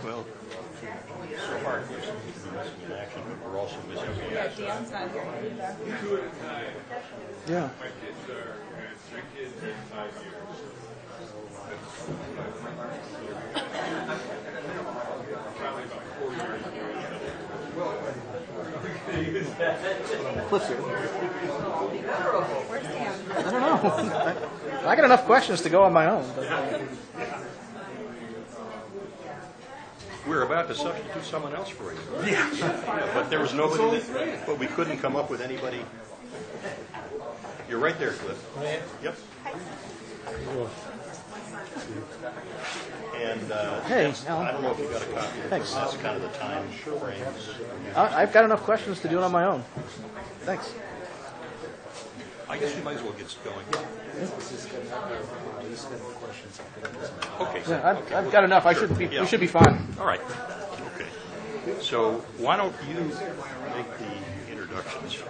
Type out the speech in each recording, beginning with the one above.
Well, so hard we're missing in action, but we're also missing in Yeah, action. Dan's not here either. Yeah. Cliff's here. Where's Dan? I don't know. I got enough questions to go on my own. But. We're about to substitute someone else for you. Yeah, but there was nobody, but we couldn't come up with anybody. You're right there, Cliff. Yep. And Hey, I Alan. don't know if you got a copy of it, Thanks. but that's kind of the time frames. I've got enough questions to do it on my own. Thanks. I guess we might as well get going. Okay. Yeah, I've got enough. We should be fine. All right. Okay. So why don't you make the introductions?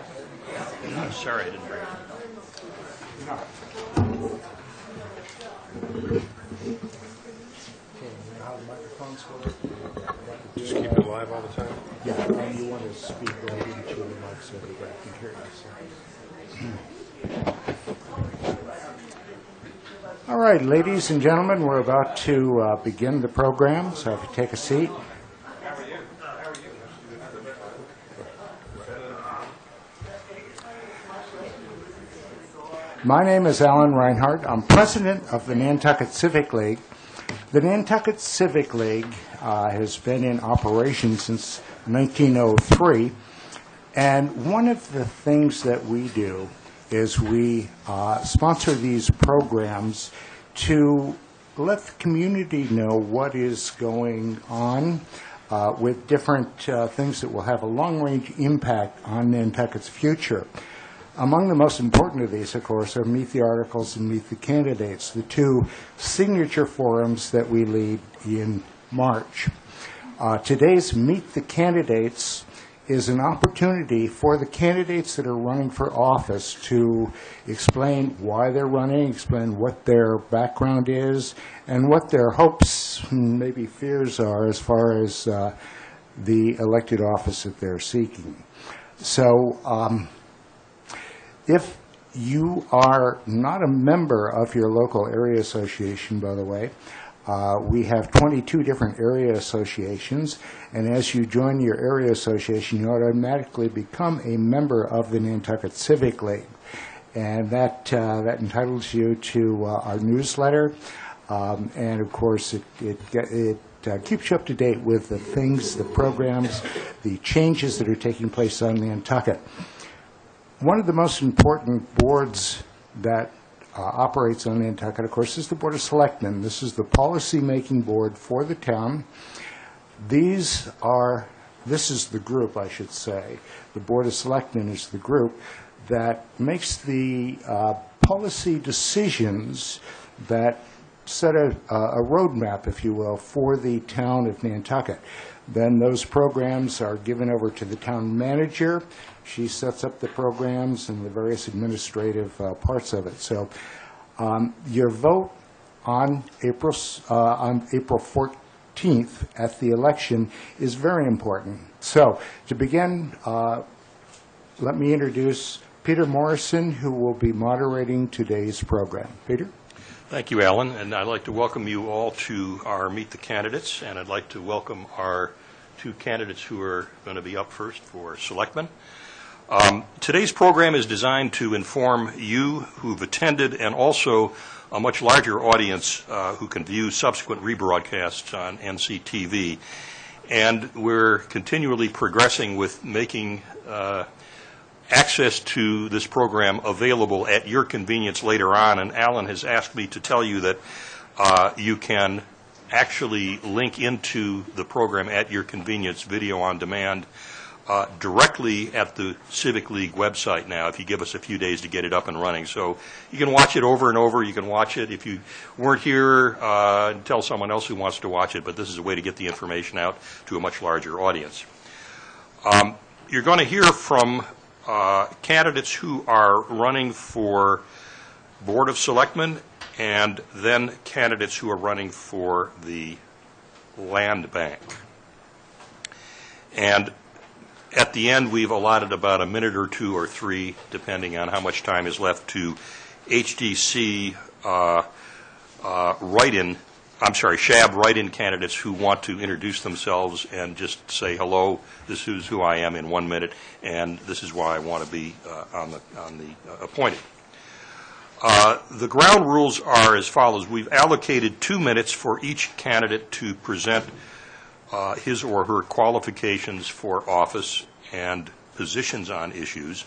I'm sorry I didn't bring it. Just keep it live all the time? Yeah, and you want to speak right into the mic so everybody can hear you. All right, ladies and gentlemen, we're about to begin the program, so if you take a seat. My name is Alan Reinhardt. I'm president of the Nantucket Civic League. The Nantucket Civic League has been in operation since 1903, and one of the things that we do is we sponsor these programs to let the community know what is going on with different things that will have a long-range impact on Nantucket's future. Among the most important of these, of course, are Meet the Articles and Meet the Candidates, the two signature forums that we lead in March. Today's Meet the Candidates is an opportunity for the candidates that are running for office to explain why they're running, explain what their background is, and what their hopes and maybe fears are as far as the elected office that they're seeking. So, if you are not a member of your local area association, by the way, we have 22 different area associations, and as you join your area association, you automatically become a member of the Nantucket Civic League. And that entitles you to our newsletter, and of course it keeps you up to date with the things, the programs, the changes that are taking place on Nantucket. One of the most important boards that operates on Nantucket, of course, is the Board of Selectmen. This is the policy-making board for the town. This is the group, I should say. The Board of Selectmen is the group that makes the policy decisions that set a roadmap, if you will, for the town of Nantucket. Then those programs are given over to the town manager. She sets up the programs and the various administrative parts of it. So your vote on April 14th at the election is very important. So to begin, let me introduce Peter Morrison, who will be moderating today's program. Peter? Thank you, Alan, and I'd like to welcome you all to our Meet the Candidates, and I'd like to welcome our two candidates who are going to be up first for selectmen. Today's program is designed to inform you who've attended and also a much larger audience who can view subsequent rebroadcasts on NCTV. And we're continually progressing with making access to this program available at your convenience later on. And Alan has asked me to tell you that you can actually link into the program at your convenience, video on demand, directly at the Civic League website now, if you give us a few days to get it up and running. So you can watch it over and over. You can watch it. If you weren't here, tell someone else who wants to watch it, but this is a way to get the information out to a much larger audience. You're going to hear from candidates who are running for Board of Selectmen, and then candidates who are running for the Land Bank. And at the end, we've allotted about a minute or two or three, depending on how much time is left, to HDC SHAB write-in candidates who want to introduce themselves and just say, hello, this is who I am in 1 minute, and this is why I want to be on the appointed. The ground rules are as follows. We've allocated 2 minutes for each candidate to present his or her qualifications for office and positions on issues.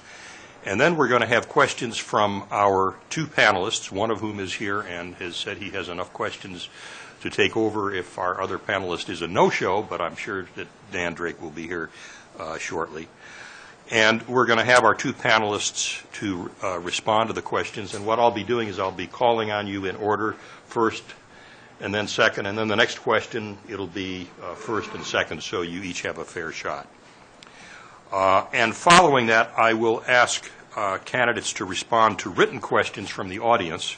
And then we're going to have questions from our 2 panelists, one of whom is here and has said he has enough questions to take over if our other panelist is a no-show, but I'm sure that Dan Drake will be here shortly. And we're going to have our 2 panelists to respond to the questions. And what I'll be doing is I'll be calling on you in order, first and then second, and then the next question, it'll be first and second, so you each have a fair shot. And following that, I will ask candidates to respond to written questions from the audience.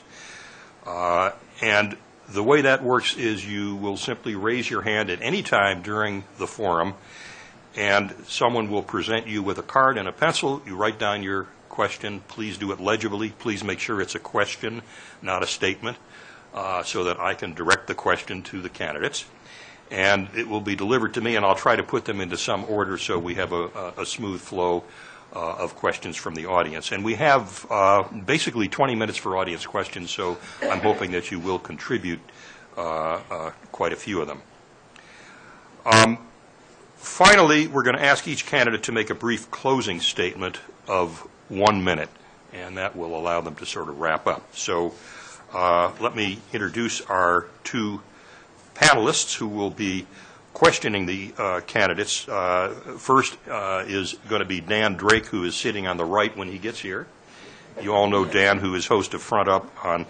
And the way that works is you will simply raise your hand at any time during the forum, and someone will present you with a card and a pencil. You write down your question. Please do it legibly. Please make sure it's a question, not a statement, so that I can direct the question to the candidates. And it will be delivered to me, and I'll try to put them into some order so we have a smooth flow of questions from the audience. And we have basically 20 minutes for audience questions, so I'm hoping that you will contribute quite a few of them. Finally, we're going to ask each candidate to make a brief closing statement of 1 minute, and that will allow them to sort of wrap up. So let me introduce our 2 panelists who will be questioning the candidates. First is going to be Dan Drake, who is sitting on the right when he gets here. You all know Dan, who is host of Front Up on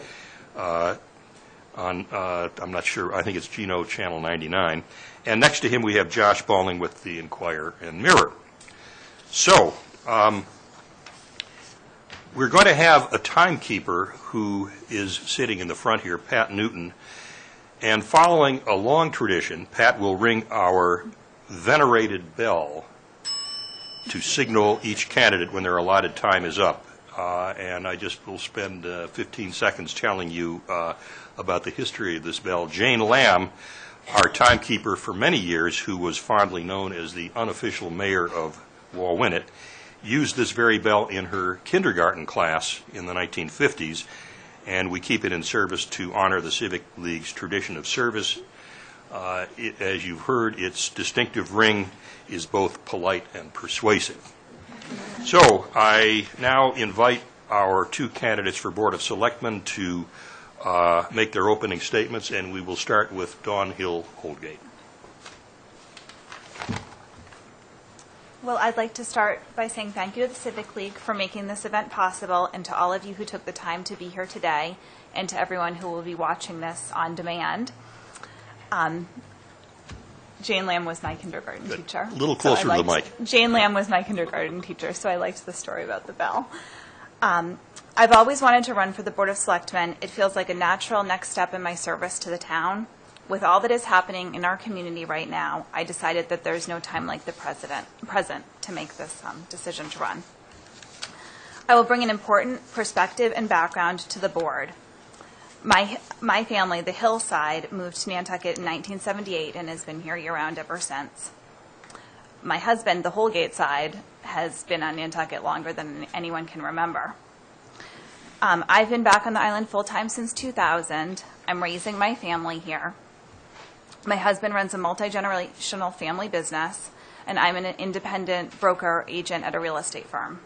I'm not sure, I think it's Geno Channel 99. And next to him we have Josh Balling with the Enquirer and Mirror. So we're going to have a timekeeper who is sitting in the front here, Pat Newton. And following a long tradition, Pat will ring our venerated bell to signal each candidate when their allotted time is up. And I just will spend 15 seconds telling you about the history of this bell. Jane Lamb, our timekeeper for many years, who was fondly known as the unofficial mayor of Wauwinet, used this very bell in her kindergarten class in the 1950s. And we keep it in service to honor the Civic League's tradition of service. As you've heard, its distinctive ring is both polite and persuasive. So I now invite our 2 candidates for Board of Selectmen to make their opening statements, and we will start with Dawn Hill Holdgate. Well, I'd like to start by saying thank you to the Civic League for making this event possible, and to all of you who took the time to be here today, and to everyone who will be watching this on demand. Jane Lamb was my kindergarten teacher. A little closer to the mic. Jane Lamb was my kindergarten teacher, so I liked the story about the bell. I've always wanted to run for the Board of Selectmen. It feels like a natural next step in my service to the town. With all that is happening in our community right now, I decided that there's no time like the present to make this decision to run. I will bring an important perspective and background to the board. My family, the Hillside, moved to Nantucket in 1978 and has been here year-round ever since. My husband, the Holgate side, has been on Nantucket longer than anyone can remember. I've been back on the island full-time since 2000. I'm raising my family here. My husband runs a multi-generational family business, and I'm an independent broker agent at a real estate firm.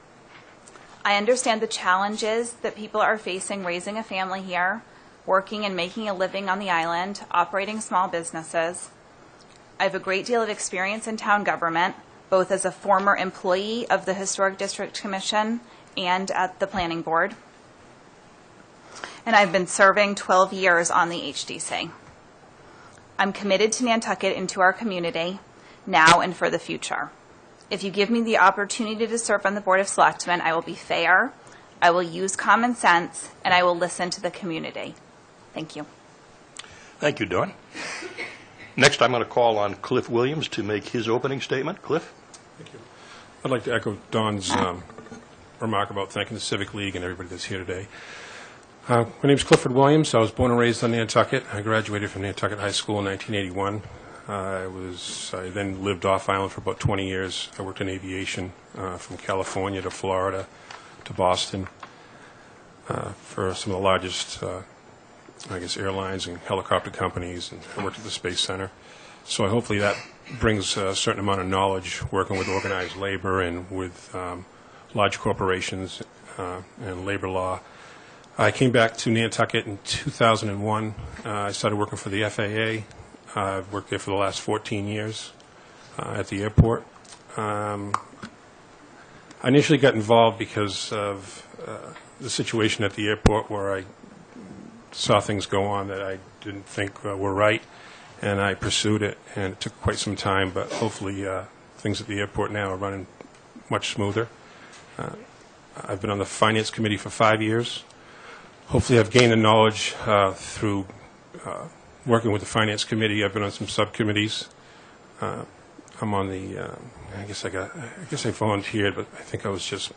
I understand the challenges that people are facing raising a family here, working and making a living on the island, operating small businesses. I have a great deal of experience in town government, both as a former employee of the Historic District Commission and at the Planning Board. And I've been serving 12 years on the HDC. I'm committed to Nantucket and to our community, now and for the future. If you give me the opportunity to serve on the Board of Selectmen, I will be fair, I will use common sense, and I will listen to the community. Thank you. Thank you, Dawn. Next, I'm going to call on Cliff Williams to make his opening statement. Cliff? Thank you. I'd like to echo Don's remark about thanking the Civic League and everybody that's here today. My name is Clifford Williams. I was born and raised on Nantucket. I graduated from Nantucket High School in 1981. I then lived off island for about 20 years. I worked in aviation from California to Florida to Boston for some of the largest, airlines and helicopter companies, and I worked at the Space Center. So hopefully that brings a certain amount of knowledge working with organized labor and with large corporations and labor law. I came back to Nantucket in 2001. I started working for the FAA. I've worked there for the last 14 years at the airport. I initially got involved because of the situation at the airport where I saw things go on that I didn't think were right, and I pursued it, and it took quite some time, but hopefully things at the airport now are running much smoother. I've been on the Finance Committee for 5 years. Hopefully I've gained the knowledge through working with the Finance Committee. I've been on some subcommittees. I'm on the, I guess I volunteered, but I think I was just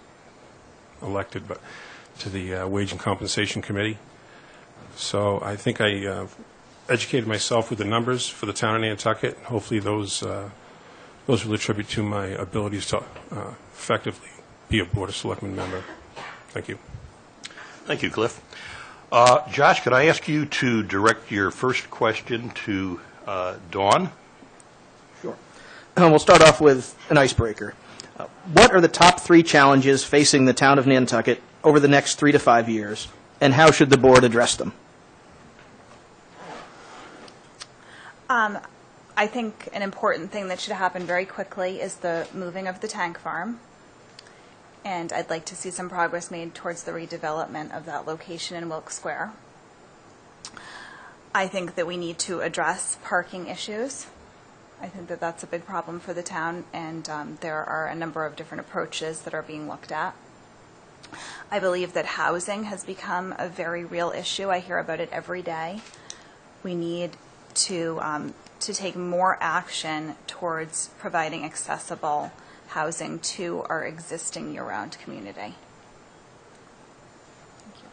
elected, but to the Wage and Compensation Committee. So I think I educated myself with the numbers for the town of Nantucket. Hopefully those will attribute to my abilities to effectively be a Board of Selectmen member. Thank you. Thank you, Cliff. Josh, could I ask you to direct your first question to Dawn? Sure. We'll start off with an icebreaker. What are the top 3 challenges facing the town of Nantucket over the next 3 to 5 years, and how should the board address them? I think an important thing that should happen very quickly is the moving of the tank farm. And I'd like to see some progress made towards the redevelopment of that location in Wilkes Square. I think that we need to address parking issues. I think that that's a big problem for the town, and there are a number of different approaches that are being looked at. I believe that housing has become a very real issue. I hear about it every day. We need to take more action towards providing accessible housing to our existing year-round community. Thank you.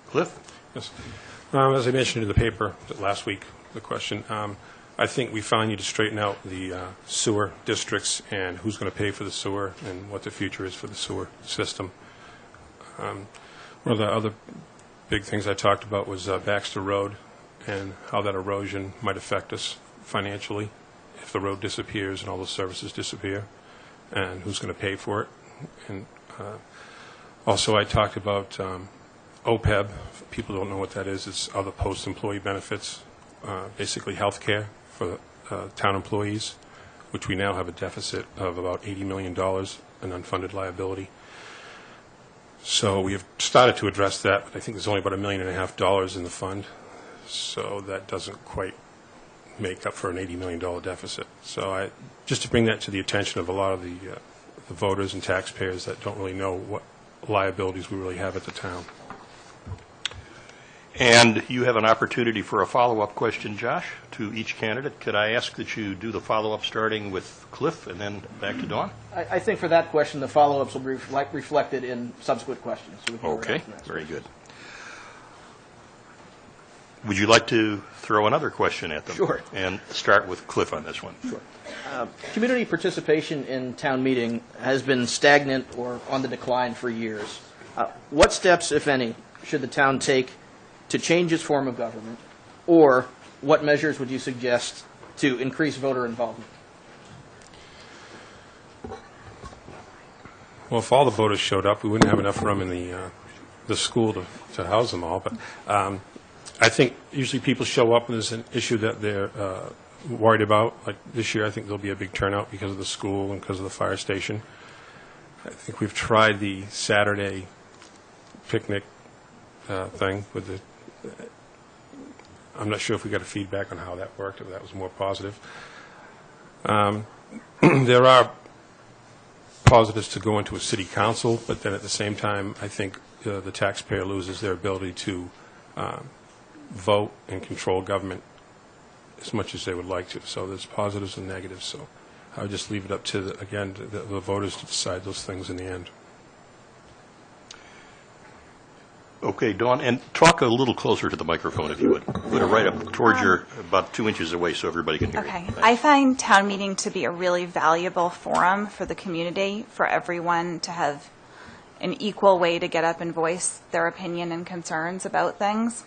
Cliff? Yes. As I mentioned in the paper last week, the question, I think we finally need to straighten out the sewer districts and who's going to pay for the sewer and what the future is for the sewer system. One of the other big things I talked about was Baxter Road and how that erosion might affect us financially if the road disappears and all the services disappear, and who's going to pay for it. And also I talked about OPEB. If people don't know what that is, it's other post-employee benefits, basically health care for town employees, which we now have a deficit of about $80 million, an unfunded liability. So we have started to address that, but I think there's only about $1.5 million in the fund, so that doesn't quite make up for an $80 million deficit. So just to bring that to the attention of a lot of the voters and taxpayers that don't really know what liabilities we really have at the town. And you have an opportunity for a follow-up question, Josh, to each candidate. Could I ask that you do the follow-up starting with Cliff and then back to Dawn? I think for that question, the follow-ups will be reflected in subsequent questions. So we can Okay, very good. Would you like to throw another question at them? Sure. And start with Cliff on this one. Sure. Community participation in town meeting has been stagnant or on the decline for years. What steps, if any, should the town take to change its form of government, or what measures would you suggest to increase voter involvement? Well, if all the voters showed up, we wouldn't have enough room in the school to house them all. But I think usually people show up and there's an issue that they're worried about. Like this year, I think there'll be a big turnout because of the school and because of the fire station. I think we've tried the Saturday picnic thing with the. I'm not sure if we got a feedback on how that worked, if that was more positive. There are positives to go into a city council, but then at the same time, I think the taxpayer loses their ability to vote and control government as much as they would like to. So there's positives and negatives. So I would just leave it up to, the voters to decide those things in the end. Okay, Dawn, and talk a little closer to the microphone if you would. Put it right up towards your, about 2 inches away so everybody can hear Okay. you. I find town meeting to be a really valuable forum for the community, for everyone to have an equal way to get up and voice their opinion and concerns about things.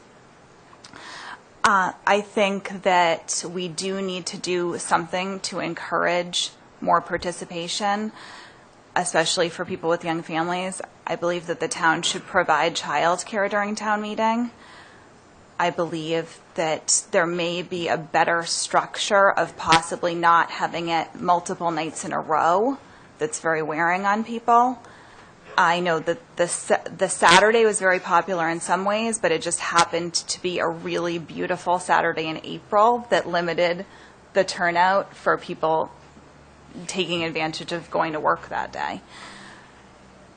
I think that we do need to do something to encourage more participation, especially for people with young families. I believe that the town should provide childcare during town meeting. I believe that there may be a better structure of possibly not having it multiple nights in a row that's very wearing on people. I know that the Saturday was very popular in some ways, but it just happened to be a really beautiful Saturday in April that limited the turnout for people taking advantage of going to work that day.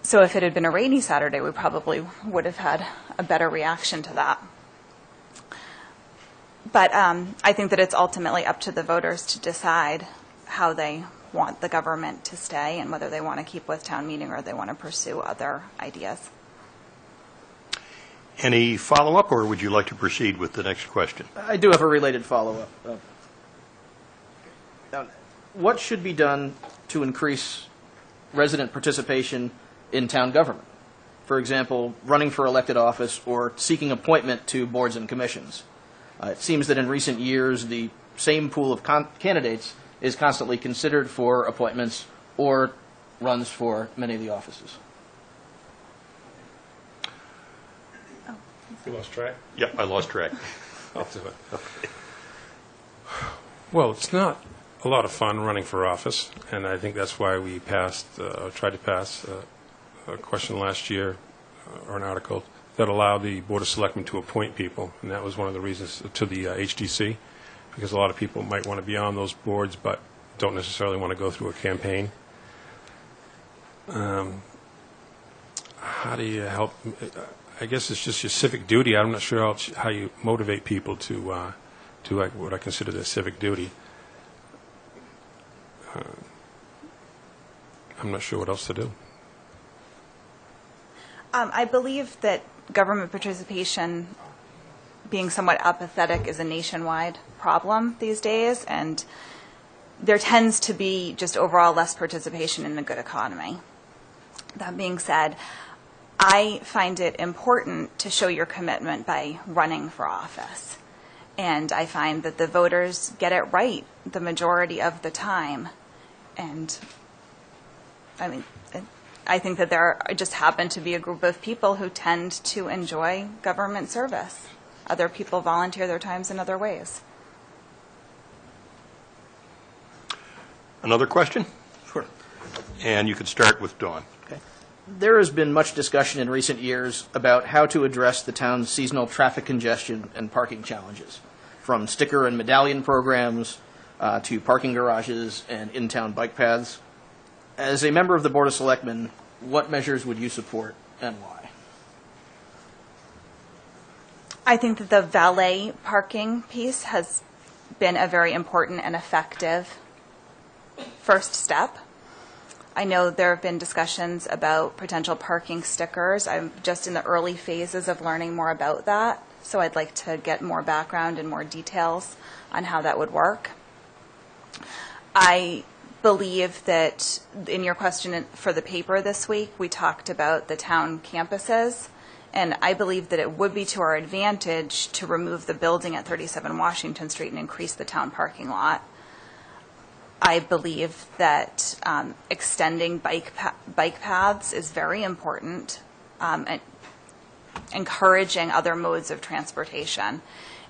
So if it had been a rainy Saturday, we probably would have had a better reaction to that. But I think that it's ultimately up to the voters to decide how they want the government to stay and whether they want to keep with town meeting or they want to pursue other ideas. Any follow-up, or would you like to proceed with the next question? I do have a related follow-up. Now, what should be done to increase resident participation in town government? For example, running for elected office or seeking appointment to boards and commissions. It seems that in recent years, the same pool of candidates is constantly considered for appointments or runs for many of the offices. You lost track? Yep, I lost track. I'll do it. Well, it's not a lot of fun running for office, and I think that's why we tried to pass a question last year, or an article, that allowed the Board of Selectmen to appoint people, and that was one of the reasons to the HDC, because a lot of people might want to be on those boards but don't necessarily want to go through a campaign. How do you help? I guess it's just your civic duty. I'm not sure how you motivate people to do what I consider their civic duty. I'm not sure what else to do. I believe that government participation being somewhat apathetic is a nationwide problem these days, and there tends to be just overall less participation in a good economy. That being said, I find it important to show your commitment by running for office. And I find that the voters get it right the majority of the time. And I mean, I think that there just happen to be a group of people who tend to enjoy government service. Other people volunteer their times in other ways. Another question? Sure. And you could start with Dawn. Okay. There has been much discussion in recent years about how to address the town's seasonal traffic congestion and parking challenges, from sticker and medallion programs to parking garages and in-town bike paths. As a member of the Board of Selectmen, what measures would you support and why? I think that the valet parking piece has been a very important and effective first step. I know there have been discussions about potential parking stickers. I'm just in the early phases of learning more about that, so I'd like to get more background and more details on how that would work. I believe that in your question for the paper this week, we talked about the town campuses, and I believe that it would be to our advantage to remove the building at 37 Washington Street and increase the town parking lot. I believe that extending bike paths is very important, and encouraging other modes of transportation.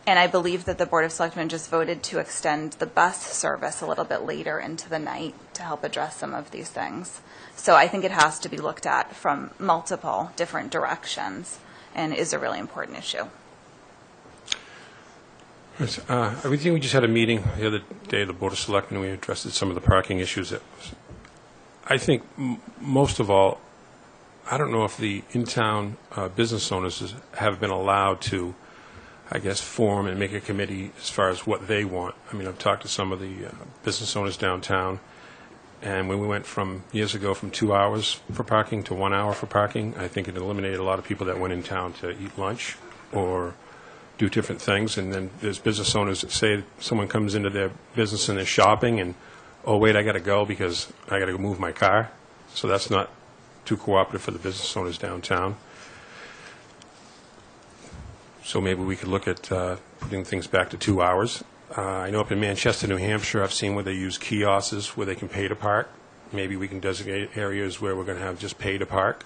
And I believe that the Board of Selectmen just voted to extend the bus service a little bit later into the night to help address some of these things. So I think it has to be looked at from multiple different directions and is a really important issue. I think we just had a meeting the other day, the Board of Selectmen, and we addressed some of the parking issues. I think most of all, I don't know if the in-town business owners have been allowed to, I guess, form and make a committee as far as what they want. I mean, I've talked to some of the business owners downtown, and when we went years ago from 2 hours for parking to 1 hour for parking, I think it eliminated a lot of people that went in town to eat lunch or do different things. And then there's business owners that say someone comes into their business and they're shopping and, oh, wait, I got to go because I got to go move my car. So that's not too cooperative for the business owners downtown. So maybe we could look at putting things back to 2 hours. I know up in Manchester, New Hampshire, I've seen where they use kiosks where they can pay to park. Maybe we can designate areas where we're going to have just pay to park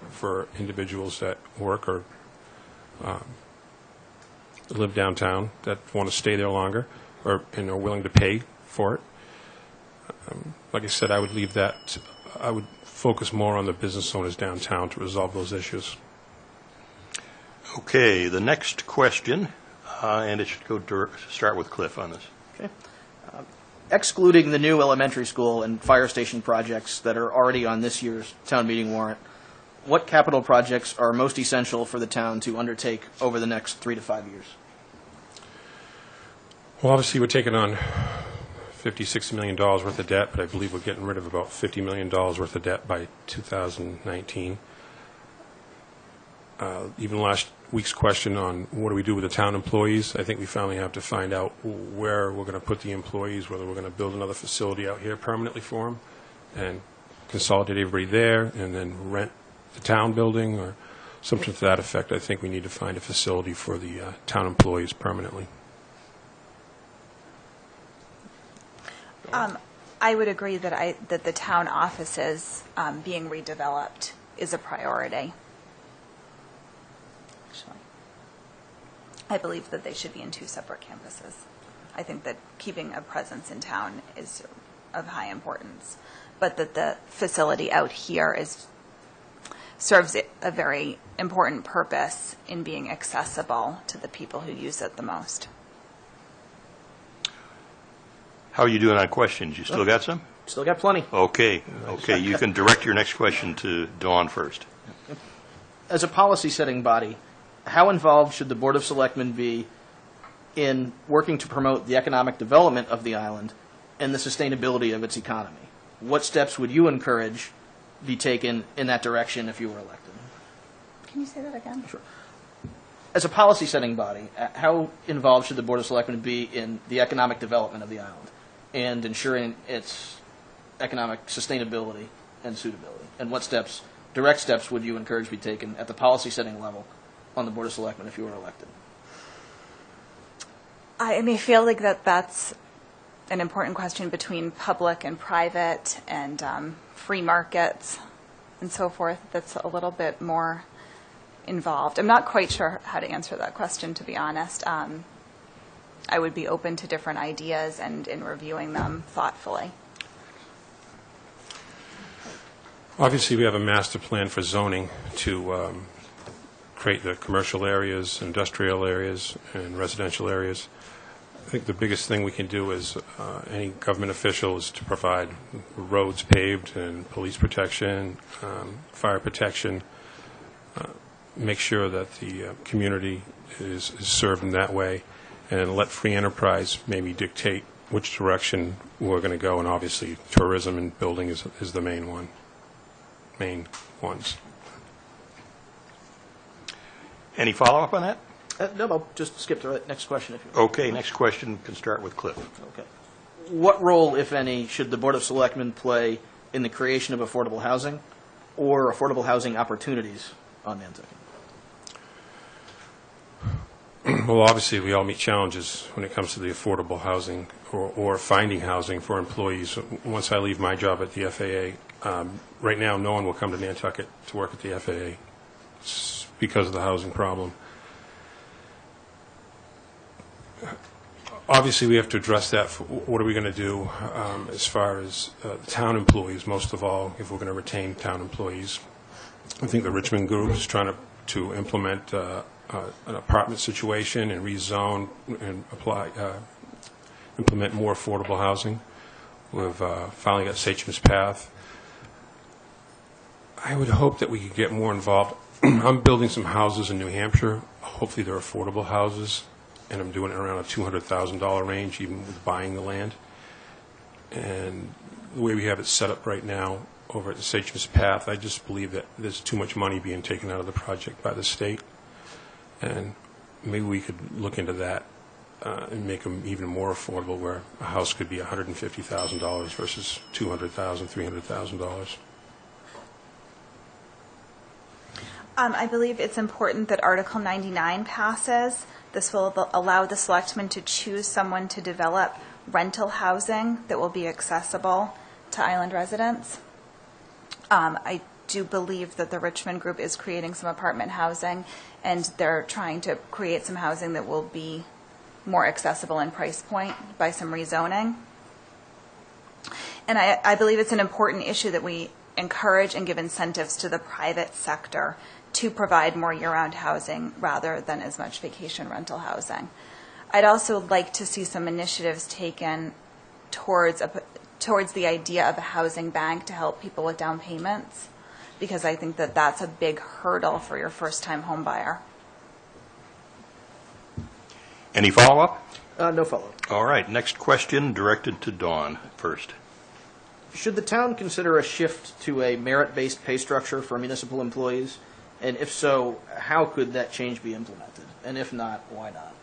for individuals that work or live downtown that want to stay there longer and are willing to pay for it. Like I said, I would leave that. I would focus more on the business owners downtown to resolve those issues. Okay, the next question, and it should start with Cliff on this. Okay. Excluding the new elementary school and fire station projects that are already on this year's town meeting warrant, what capital projects are most essential for the town to undertake over the next 3 to 5 years? Well, obviously, we're taking on $50-60 million worth of debt, but I believe we're getting rid of about $50 million worth of debt by 2019. Even last week's question on what do we do with the town employees, I think we finally have to find out where we're going to put the employees, whether we're going to build another facility out here permanently for them and consolidate everybody there and then rent the town building or something to that effect. I think we need to find a facility for the town employees permanently. I would agree that the town offices being redeveloped is a priority. Actually, I believe that they should be in 2 separate campuses. I think that keeping a presence in town is of high importance, but that the facility out here serves a very important purpose in being accessible to the people who use it the most. How are you doing on questions? You still got some? Still got plenty. Okay, you can direct your next question to Dawn first. As a policy-setting body, how involved should the Board of Selectmen be in working to promote the economic development of the island and the sustainability of its economy? What steps would you encourage be taken in that direction if you were elected? Can you say that again? Sure. As a policy-setting body, how involved should the Board of Selectmen be in the economic development of the island and ensuring its economic sustainability and suitability? And what direct steps would you encourage be taken at the policy-setting level on the Board of Selectmen if you were elected? I may feel like that's an important question between public and private and free markets and so forth. That's a little bit more involved. I'm not quite sure how to answer that question, to be honest. I would be open to different ideas and in reviewing them thoughtfully. Obviously, we have a master plan for zoning to create the commercial areas, industrial areas, and residential areas. I think the biggest thing we can do as any government official is to provide roads paved and police protection, fire protection, make sure that the community is served in that way, and let free enterprise maybe dictate which direction we're going to go. And obviously, tourism and building is the main ones. Any follow-up on that? No, I'll just skip to the next question. If you Okay, next question can start with Cliff. Okay. What role, if any, should the Board of Selectmen play in the creation of affordable housing or affordable housing opportunities on Nantucket? Well, obviously, we all meet challenges when it comes to the affordable housing or finding housing for employees. Once I leave my job at the FAA, right now, no one will come to Nantucket to work at the FAA because of the housing problem. Obviously, we have to address that. What are we going to do as far as town employees, most of all, if we're going to retain town employees? I think the Richmond Group is trying to implement an apartment situation and rezone and implement more affordable housing. We've finally got Sachem's Path. I would hope that we could get more involved. I'm building some houses in New Hampshire. Hopefully they're affordable houses, and I'm doing it around a $200,000 range, even with buying the land. And the way we have it set up right now over at the Satcham's Path, I just believe that there's too much money being taken out of the project by the state. And maybe we could look into that and make them even more affordable, where a house could be $150,000 versus $200,000, $300,000. I believe it's important that Article 99 passes. This will allow the selectmen to choose someone to develop rental housing that will be accessible to island residents. I do believe that the Richmond Group is creating some apartment housing, and they're trying to create some housing that will be more accessible in price point by some rezoning. And I believe it's an important issue that we encourage and give incentives to the private sector to provide more year-round housing rather than as much vacation rental housing. I'd also like to see some initiatives taken towards the idea of a housing bank to help people with down payments, because I think that that's a big hurdle for your first-time home buyer. Any follow-up? No follow-up. All right, next question directed to Dawn first. Should the town consider a shift to a merit-based pay structure for municipal employees? And if so, how could that change be implemented? And if not, why not?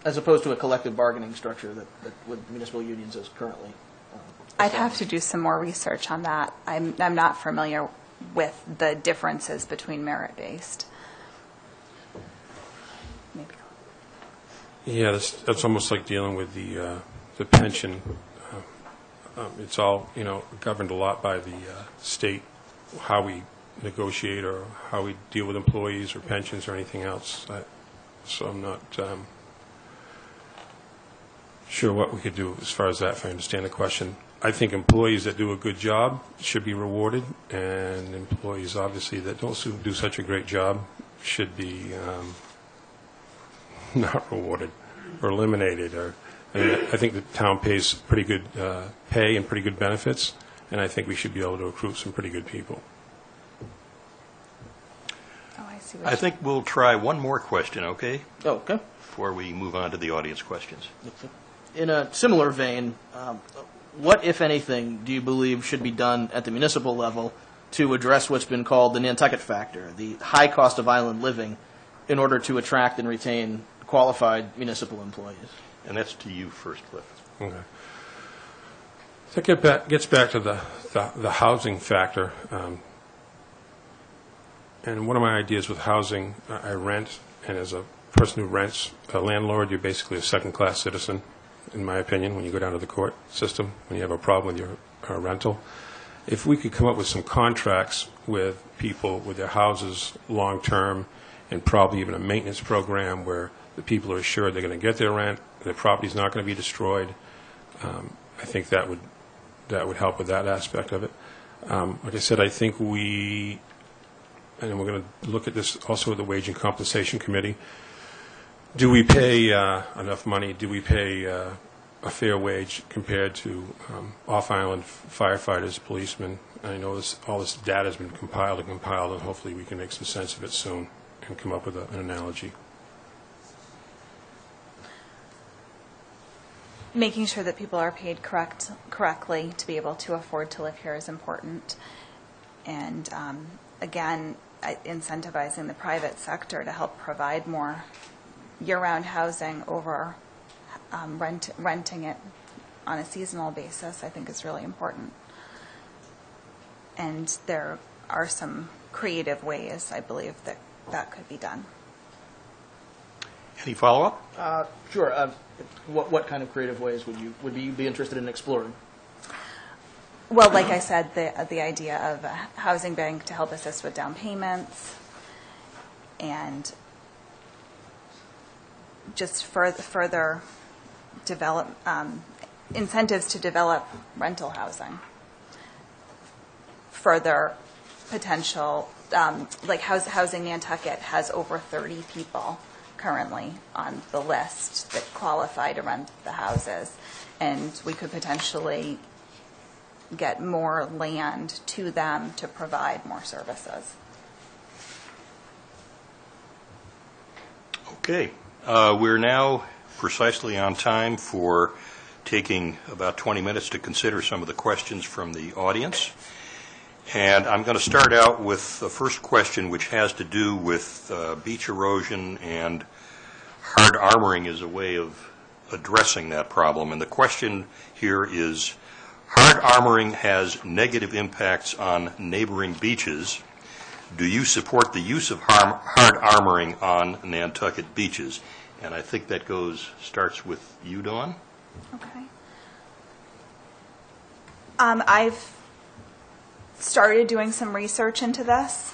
As opposed to a collective bargaining structure that with municipal unions is currently. I'd have to do some more research on that. I'm not familiar with the differences between merit-based. Maybe. Yeah, that's almost like dealing with the pension. It's all, governed a lot by the state, how we negotiate or how we deal with employees or pensions or anything else. So I'm not sure what we could do as far as that, if I understand the question. I think employees that do a good job should be rewarded, and employees, obviously, that don't do such a great job should be not rewarded or eliminated. I think the town pays pretty good pay and pretty good benefits, and I think we should be able to recruit some pretty good people. Oh, I see. I think we'll try one more question, okay, Oh, okay. before we move on to the audience questions. In a similar vein, what, if anything, do you believe should be done at the municipal level to address what's been called the Nantucket factor, the high cost of island living, in order to attract and retain qualified municipal employees? And that's to you first, Cliff. Okay. That gets back to the housing factor. And one of my ideas with housing, I rent, and as a person who rents, a landlord, you're basically a second-class citizen, in my opinion, when you go down to the court system, when you have a problem with your rental. If we could come up with some contracts with people with their houses long-term, and probably even a maintenance program where the people are assured they're going to get their rent, their property's not going to be destroyed, I think that would help with that aspect of it. Like I said, I think and we're going to look at this also with the Wage and Compensation Committee. Do we pay enough money? Do we pay a fair wage compared to off-island firefighters, policemen? I know all this data has been compiled, and hopefully we can make some sense of it soon and come up with an analogy. Making sure that people are paid correctly to be able to afford to live here is important. And again, incentivizing the private sector to help provide more year-round housing over renting it on a seasonal basis, I think is really important. And there are some creative ways, I believe, that could be done. Any follow-up? Sure. What kind of creative ways would you be interested in exploring? Well, like I said, the idea of a housing bank to help assist with down payments, and just further develop incentives to develop rental housing. Further potential, like Housing Nantucket has over 30 people currently on the list that qualify to rent the houses, and we could potentially get more land to them to provide more services. Okay. We're now precisely on time for taking about 20 minutes to consider some of the questions from the audience. And I'm going to start out with the first question, which has to do with beach erosion and hard armoring as a way of addressing that problem. And the question here is, hard armoring has negative impacts on neighboring beaches. Do you support the use of hard armoring on Nantucket beaches? And I think that starts with you, Dawn. Okay. I've started doing some research into this,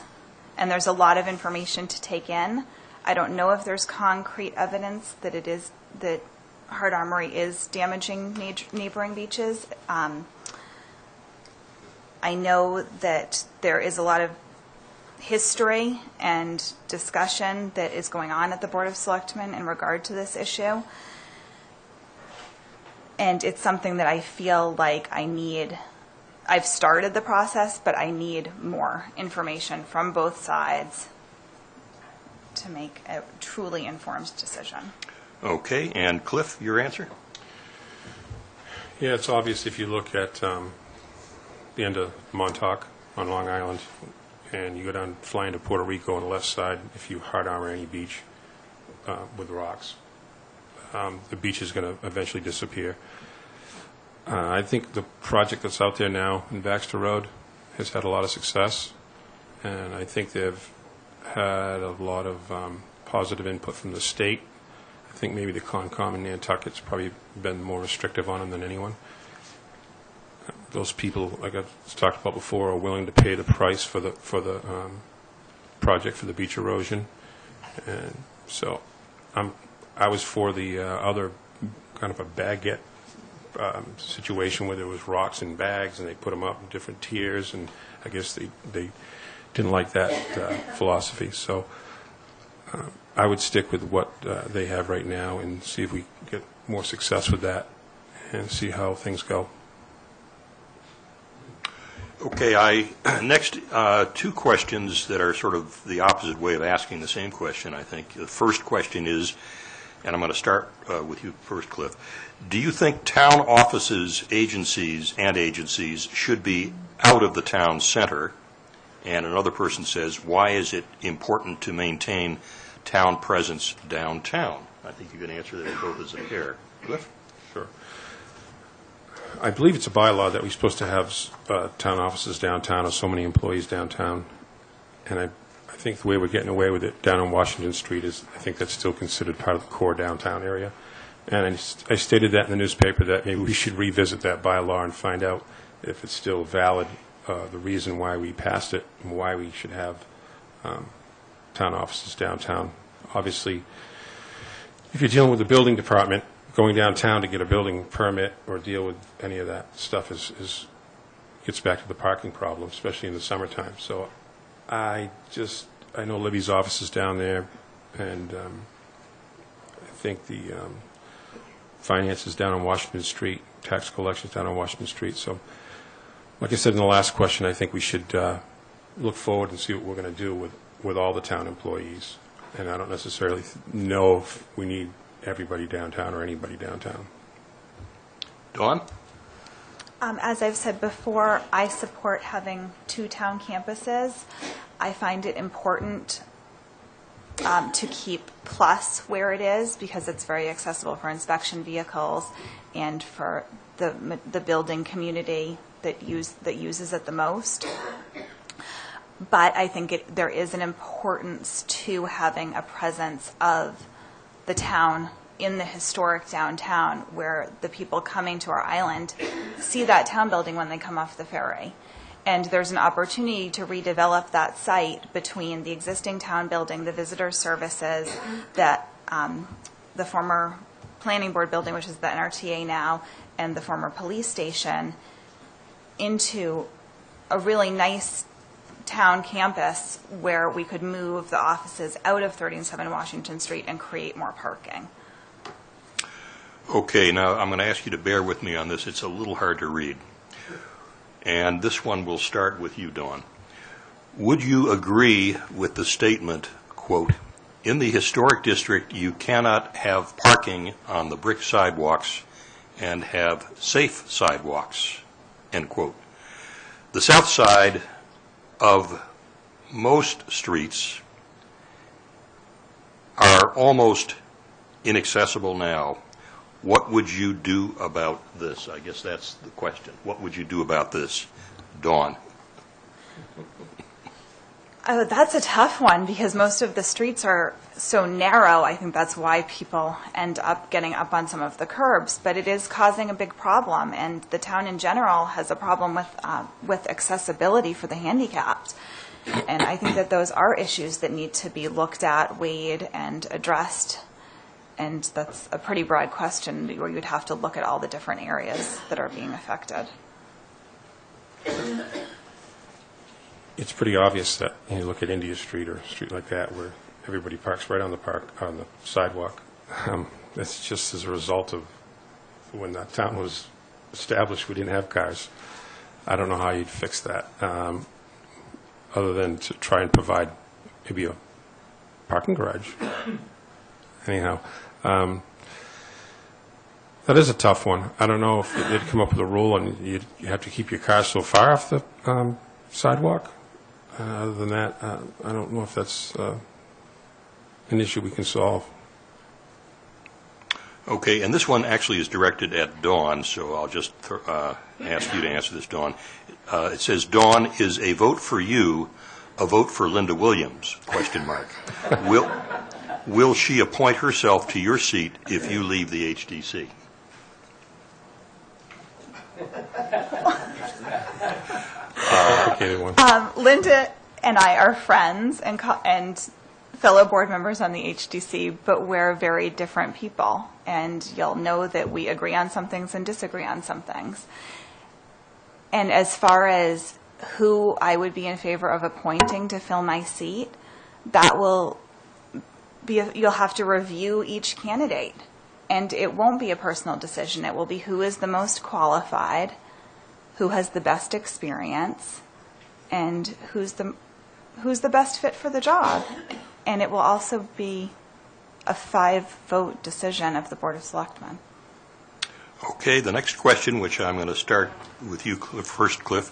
and there's a lot of information to take in. I don't know if there's concrete evidence that hard armory is damaging neighboring beaches. I know that there is a lot of history and discussion that is going on at the Board of Selectmen in regard to this issue. And it's something that I feel like I've started the process, but I need more information from both sides to make a truly informed decision. Okay, and Cliff, your answer? Yeah, it's obvious if you look at the end of Montauk on Long Island, and you go down, fly into Puerto Rico on the left side, if you hard armor any beach with rocks, the beach is going to eventually disappear. I think the project that's out there now in Baxter Road has had a lot of success, and I think they've had a lot of positive input from the state. I think maybe the Concom in Nantucket's probably been more restrictive on them than anyone. Those people, like I've talked about before, are willing to pay the price for the project for the beach erosion, and so I was for the other kind of a baguette situation where there was rocks in bags and they put them up in different tiers, and I guess they didn't like that philosophy. So I would stick with what they have right now and see if we get more success with that and see how things go. Okay, next, two questions that are sort of the opposite way of asking the same question, I think. The first question is, and I'm going to start with you first, Cliff. Do you think town offices, agencies should be out of the town center? And another person says, why is it important to maintain town presence downtown? I think you can answer that both as a pair. Cliff? Sure. I believe it's a bylaw that we're supposed to have town offices downtown or so many employees downtown. And I think the way we're getting away with it down on Washington Street is, I think that's still considered part of the core downtown area. And I stated that in the newspaper, that maybe we should revisit that bylaw and find out if it's still valid, the reason why we passed it and why we should have town offices downtown. Obviously, if you're dealing with the building department, going downtown to get a building permit or deal with any of that stuff gets back to the parking problem, especially in the summertime. So I know Libby's office is down there, and I think the finance is down on Washington Street, tax collection is down on Washington Street. So like I said in the last question, I think we should look forward and see what we're going to do with all the town employees. And I don't necessarily know if we need everybody downtown or anybody downtown. Dawn? As I've said before, I support having two town campuses. I find it important to keep Plus where it is because it's very accessible for inspection vehicles and for the building community that uses it the most. But I think there is an importance to having a presence of the town in the historic downtown, where the people coming to our island see that town building when they come off the ferry. And there's an opportunity to redevelop that site between the existing town building, the visitor services, the former planning board building, which is the NRTA now, and the former police station, into a really nice town campus where we could move the offices out of 37 Washington Street and create more parking. Okay, now I'm going to ask you to bear with me on this. It's a little hard to read. And this one will start with you, Dawn. Would you agree with the statement, quote, "In the historic district, you cannot have parking on the brick sidewalks and have safe sidewalks," end quote. The south side of most streets are almost inaccessible now. What would you do about this? I guess that's the question. What would you do about this, Dawn? Oh, that's a tough one because most of the streets are so narrow. I think that's why people end up getting up on some of the curbs. But it is causing a big problem, and the town in general has a problem with accessibility for the handicapped. And I think that those are issues that need to be looked at, weighed, and addressed. And that's a pretty broad question where you'd have to look at all the different areas that are being affected. It's pretty obvious that you look at India Street or a street like that where everybody parks right on the sidewalk. That's just as a result of when that town was established, we didn't have cars. I don't know how you'd fix that, other than to try and provide maybe a parking garage. Anyhow, that is a tough one. I don't know if they'd come up with a rule and you have to keep your car so far off the sidewalk. Other than that, I don't know if that's an issue we can solve. Okay, and this one actually is directed at Dawn, so I'll just ask you to answer this, Dawn. It says, Dawn, is a vote for you a vote for Linda Williams? Question mark. Will she appoint herself to your seat if you leave the HDC? Linda and I are friends and fellow board members on the HDC, but we're very different people. And you'll know that we agree on some things and disagree on some things. And as far as who I would be in favor of appointing to fill my seat, that will be, you'll have to review each candidate. And it won't be a personal decision. It will be who is the most qualified, who has the best experience, and who's the best fit for the job. And it will also be a 5-vote decision of the Board of Selectmen. Okay, the next question, which I'm going to start with you first, Cliff.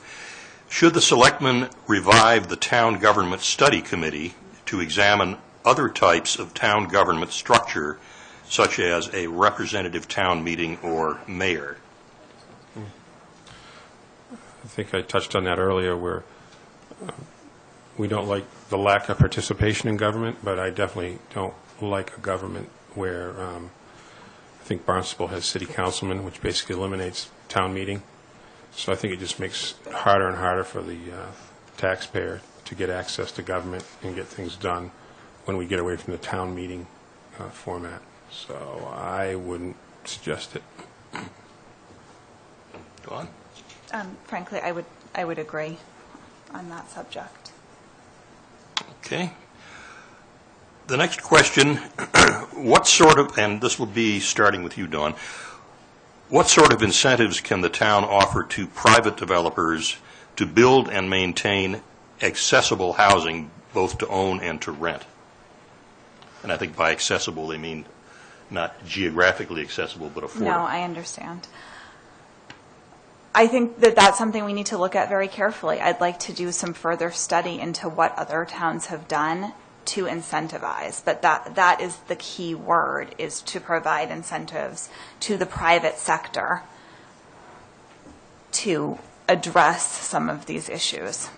Should the Selectmen revive the Town Government Study Committee to examine other types of town government structure, such as a representative town meeting or mayor? I think I touched on that earlier, where we don't like the lack of participation in government, but I definitely don't like a government where I think Barnstable has city councilmen, which basically eliminates town meeting. So I think it just makes it harder and harder for the taxpayer to get access to government and get things done when we get away from the town meeting format. So I wouldn't suggest it. Dawn? Frankly, I would agree on that subject. Okay. The next question, what sort of, and this will be starting with you, Dawn, what sort of incentives can the town offer to private developers to build and maintain accessible housing, both to own and to rent? And I think by accessible, they mean not geographically accessible, but affordable. No, I understand. I think that that's something we need to look at very carefully. I'd like to do some further study into what other towns have done to incentivize, but that is the key word, is to provide incentives to the private sector to address some of these issues,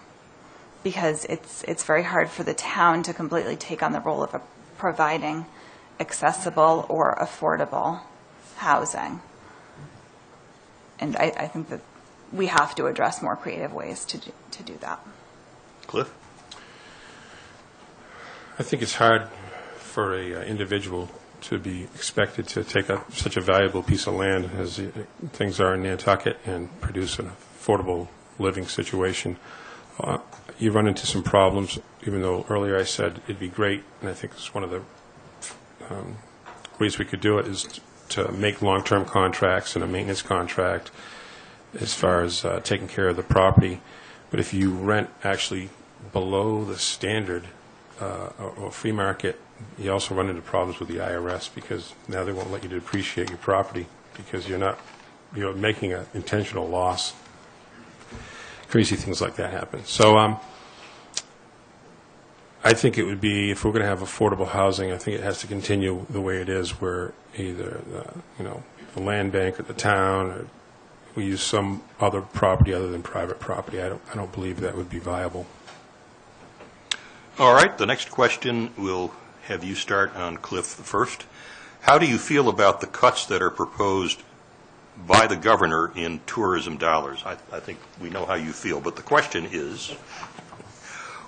because it's very hard for the town to completely take on the role of providing accessible or affordable housing. And I think that we have to address more creative ways to do that. Cliff? I think it's hard for a individual to be expected to take up such a valuable piece of land as things are in Nantucket and produce an affordable living situation. You run into some problems, even though earlier I said it'd be great, and I think it's one of the ways we could do it is to make long-term contracts and a maintenance contract as far as taking care of the property. But if you rent actually below the standard or free market, you also run into problems with the IRS, because now they won't let you depreciate your property because you're making an intentional loss. Crazy things like that happen. So I think it would be, if we're going to have affordable housing, I think it has to continue the way it is, where either the land bank or the town, or we use some other property other than private property. I don't believe that would be viable. All right, the next question, we'll have you start on Cliff first. How do you feel about the cuts that are proposed by the governor in tourism dollars? I think we know how you feel, but the question is,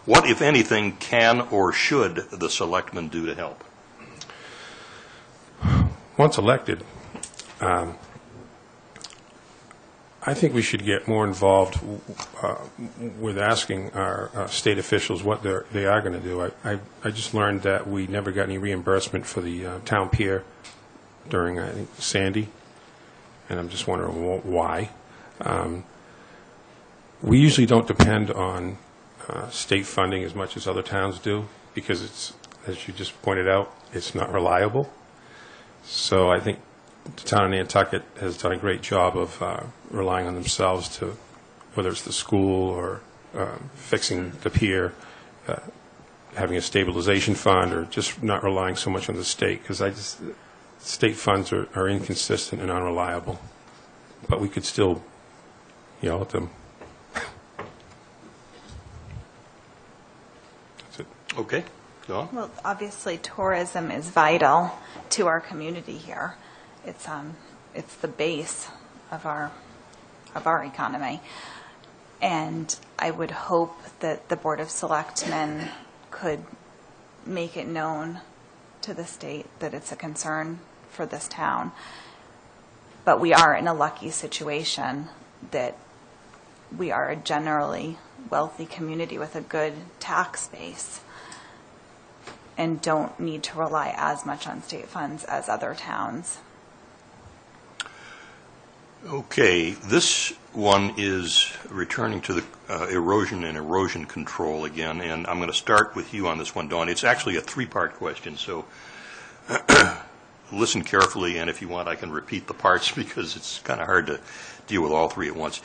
what, if anything, can or should the selectmen do to help? Once elected, I think we should get more involved with asking our state officials what they are going to do. I just learned that we never got any reimbursement for the town pier during, I think, Sandy, and I'm just wondering why. We usually don't depend on state funding as much as other towns do, because it's, as you just pointed out, it's not reliable. So I think the town of Nantucket has done a great job of relying on themselves to, whether it's the school or fixing the pier, having a stabilization fund, or just not relying so much on the state, because state funds are inconsistent and unreliable. But we could still yell at them. That's it. Okay, Dawn? Well, obviously, tourism is vital to our community here. It's the base of our economy, and I would hope that the Board of Selectmen could make it known to the state that it's a concern for this town. But we are in a lucky situation that we are a generally wealthy community with a good tax base, and don't need to rely as much on state funds as other towns. Okay, this one is returning to the erosion and erosion control again, and I'm going to start with you on this one, Dawn. It's actually a three-part question, so listen carefully, and if you want, I can repeat the parts because it's kind of hard to deal with all three at once.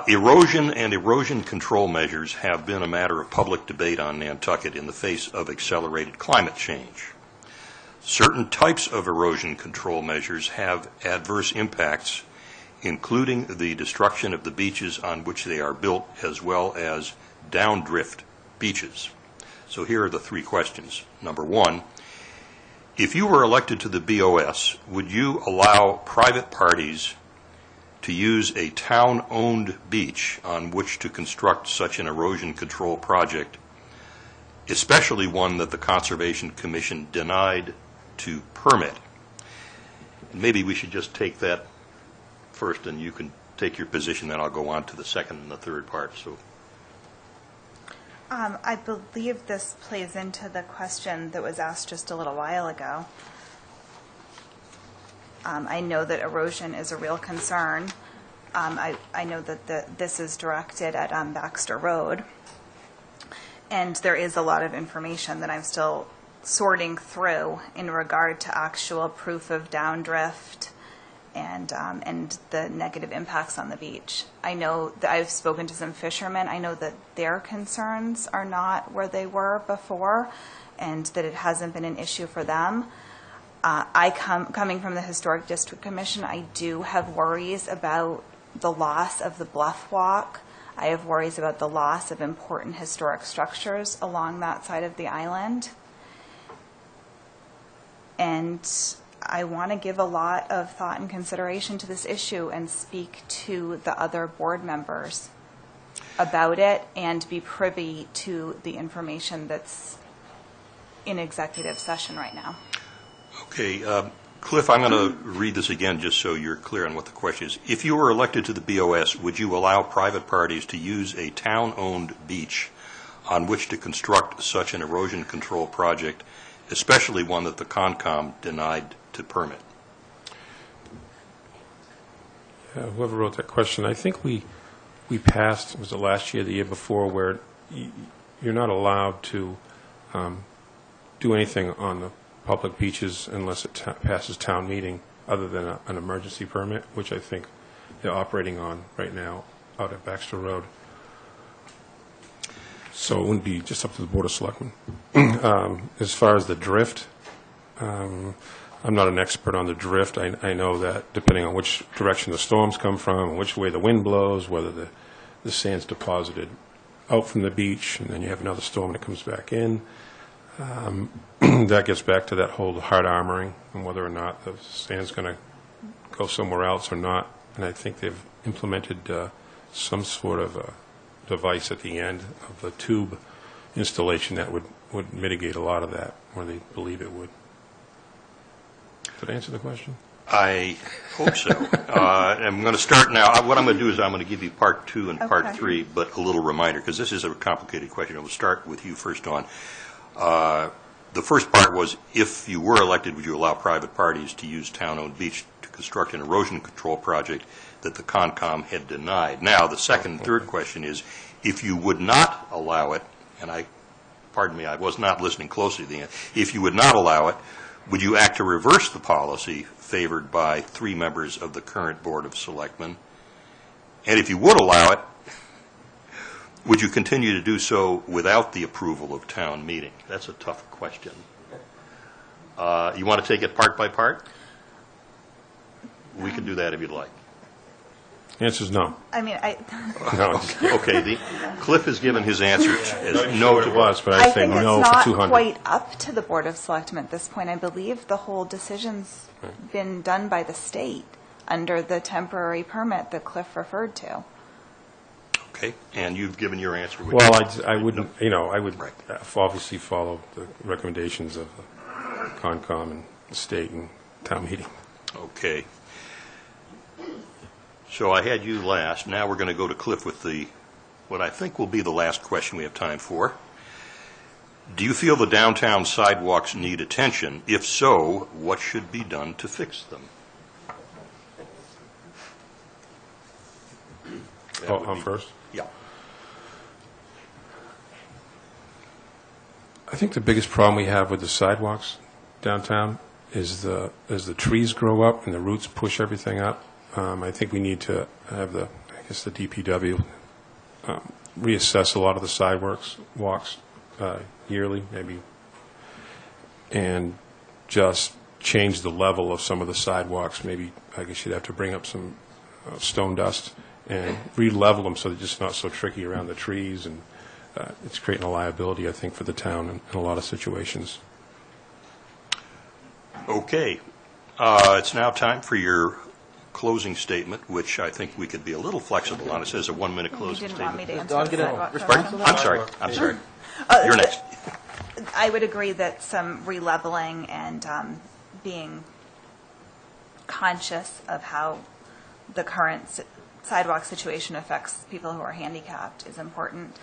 Erosion and erosion control measures have been a matter of public debate on Nantucket in the face of accelerated climate change. Certain types of erosion control measures have adverse impacts, including the destruction of the beaches on which they are built, as well as downdrift beaches. So here are the three questions. Number one, if you were elected to the BOS, would you allow private parties to use a town-owned beach on which to construct such an erosion control project, especially one that the Conservation Commission denied to permit? Maybe we should just take that first, and you can take your position, then I'll go on to the second and the third part. So, I believe this plays into the question that was asked just a little while ago. I know that erosion is a real concern. I know that this is directed at Baxter Road, and there is a lot of information that I'm still sorting through in regard to actual proof of downdrift and the negative impacts on the beach. I know that I've spoken to some fishermen. I know that their concerns are not where they were before, and that it hasn't been an issue for them. Coming from the Historic District Commission, I do have worries about the loss of the bluff walk. I have worries about the loss of important historic structures along that side of the island. And I want to give a lot of thought and consideration to this issue and speak to the other board members about it and be privy to the information that's in executive session right now. okay, Cliff, I'm going to read this again just so you're clear on what the question is. If you were elected to the BOS, would you allow private parties to use a town-owned beach on which to construct such an erosion control project, especially one that the Concom denied to permit? Whoever wrote that question, I think we passed, was it last year, the year before, where you're not allowed to do anything on the public beaches unless it passes town meeting, other than an emergency permit, which I think they're operating on right now out at Baxter Road. So it wouldn't be just up to the Board of Selectmen. As far as the drift, I'm not an expert on the drift. I know that depending on which direction the storms come from, and which way the wind blows, whether the sand's deposited out from the beach, and then you have another storm that comes back in. That gets back to that whole hard armoring and whether or not the sand's going to go somewhere else or not. And I think they've implemented some sort of a device at the end of the tube installation that would mitigate a lot of that, or they believe it would. Did I answer the question? I hope so. I'm going to start now. What I'm going to do is I'm going to give you part 2 and part 3, but a little reminder, because this is a complicated question. I will start with you first on. The first part was, if you were elected, would you allow private parties to use town-owned beach to construct an erosion control project that the Concom had denied? Now, the second and third question is, if you would not allow it, and pardon me, I was not listening closely to the end. If you would not allow it, would you act to reverse the policy favored by 3 members of the current Board of Selectmen? And if you would allow it, would you continue to do so without the approval of town meeting? That's a tough question. You want to take it part by part? We can do that if you'd like. The answer is no. I mean, No. Okay, Cliff has given his answer as no to us. But I I say think it's no for not 200. quite up to the Board of Selectmen at this point. I believe the whole decision's been done by the state under the temporary permit that Cliff referred to. Okay, and you've given your answer. Well, I wouldn't, I would Right. obviously follow the recommendations of the Concom and the state and town meeting. Okay. So I had you last. Now we're going to go to Cliff with what I think will be the last question we have time for. Do you feel the downtown sidewalks need attention? If so, what should be done to fix them? Oh, I'm first? Yeah. I think the biggest problem we have with the sidewalks downtown is the trees grow up and the roots push everything up. I think we need to have the DPW reassess a lot of the sidewalks yearly, maybe, and just change the level of some of the sidewalks. Maybe, I guess you'd have to bring up some stone dust and re-level them so they're just not so tricky around the trees, and it's creating a liability, I think, for the town in a lot of situations. Okay. It's now time for your closing statement, which I think we could be a little flexible on. It says a 1-minute You closing didn't want me statement. to answer the Dawn, get a sidewalk response question? to that? I'm sorry. You're next. I would agree that some releveling and being conscious of how the current sidewalk situation affects people who are handicapped is important.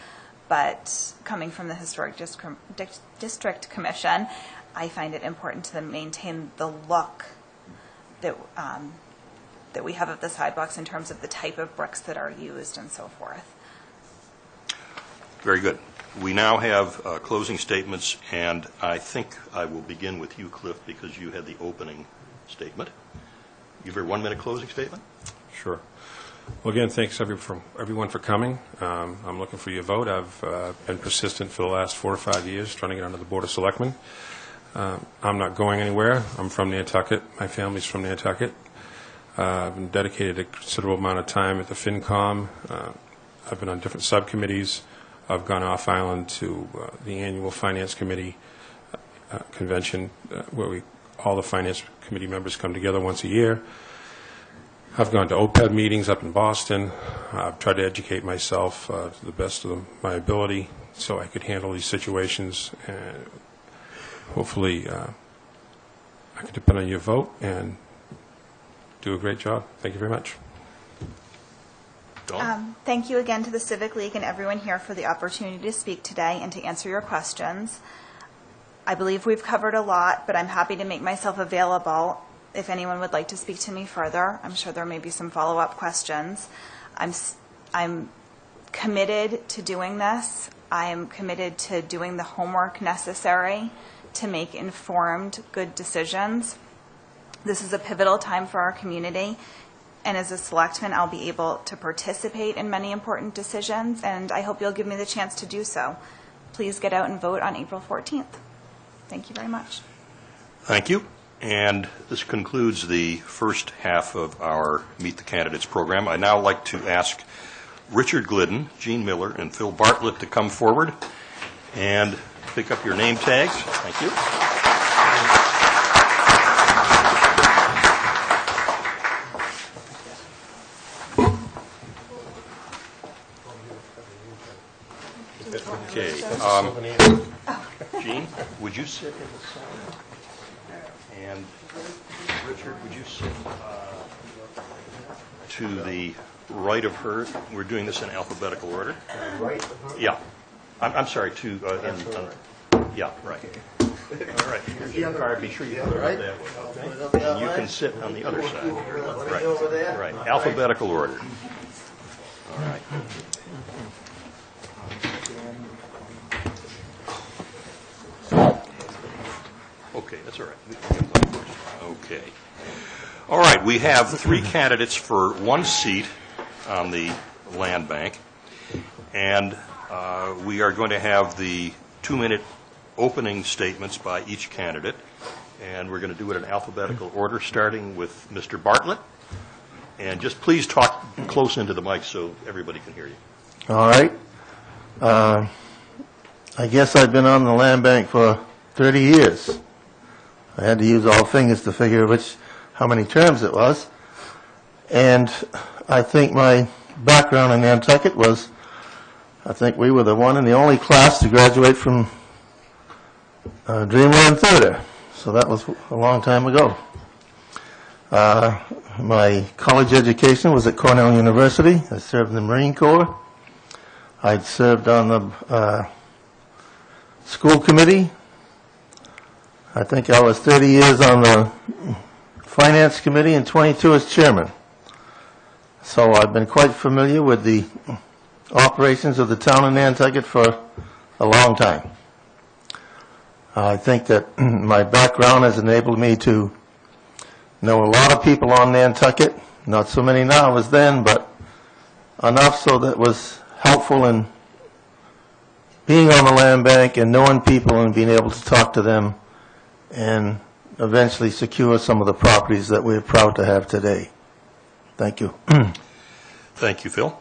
But coming from the Historic District Commission, I find it important to maintain the look that we have of the sidewalks in terms of the type of bricks that are used and so forth. Very good. We now have closing statements, and I think I will begin with you, Cliff, because you had the opening statement. Give your 1-minute closing statement. Sure. Well, again, thanks everyone for coming. I'm looking for your vote. I've been persistent for the last 4 or 5 years trying to get onto the Board of Selectmen. I'm not going anywhere. I'm from Nantucket. My family's from Nantucket. I've been dedicated a considerable amount of time at the FinCom. I've been on different subcommittees. I've gone off island to the annual Finance Committee convention where all the Finance Committee members come together once a year. I've gone to OPEB meetings up in Boston. I've tried to educate myself to the best of my ability so I could handle these situations. And hopefully, I can depend on your vote and do a great job. Thank you very much. Dawn? Thank you again to the Civic League and everyone here for the opportunity to speak today and to answer your questions. I believe we've covered a lot, but I'm happy to make myself available if anyone would like to speak to me further, I'm sure there may be some follow-up questions. I'm committed to doing this. I am committed to doing the homework necessary to make informed, good decisions. This is a pivotal time for our community, and as a selectman, I'll be able to participate in many important decisions, and I hope you'll give me the chance to do so. Please get out and vote on April 14th. Thank you very much. Thank you. And this concludes the first half of our Meet the Candidates program. I'd now like to ask Richard Glidden, Gene Miller, and Phil Bartlett to come forward and pick up your name tags. Thank you. Okay. Gene, would you sit in the center? And Richard, would you sit to the right of her? We're doing this in alphabetical order. Right? Yeah. I'm sorry, yeah, right. All right. Here's your card. Be sure you put it right that way, okay? And you can sit on the other side. Right. Right. Alphabetical order. All right. Okay, that's all right. Okay. All right, we have 3 candidates for 1 seat on the land bank, and we are going to have the 2-minute opening statements by each candidate, and we're going to do it in alphabetical order, starting with Mr. Bartlett. And just please talk close into the mic so everybody can hear you. All right. I guess I've been on the land bank for 30 years. I had to use all fingers to figure how many terms it was. And I think my background in Nantucket was, I think we were the one and the only class to graduate from Dreamland Theater. So that was a long time ago. My college education was at Cornell University. I served in the Marine Corps. I'd served on the school committee. I think I was 30 years on the finance committee and 22 as chairman. So I've been quite familiar with the operations of the town of Nantucket for a long time. I think that my background has enabled me to know a lot of people on Nantucket, not so many now as then, but enough so that was helpful in being on the land bank and knowing people and being able to talk to them and eventually secure some of the properties that we're proud to have today. Thank you. Thank you, Phil.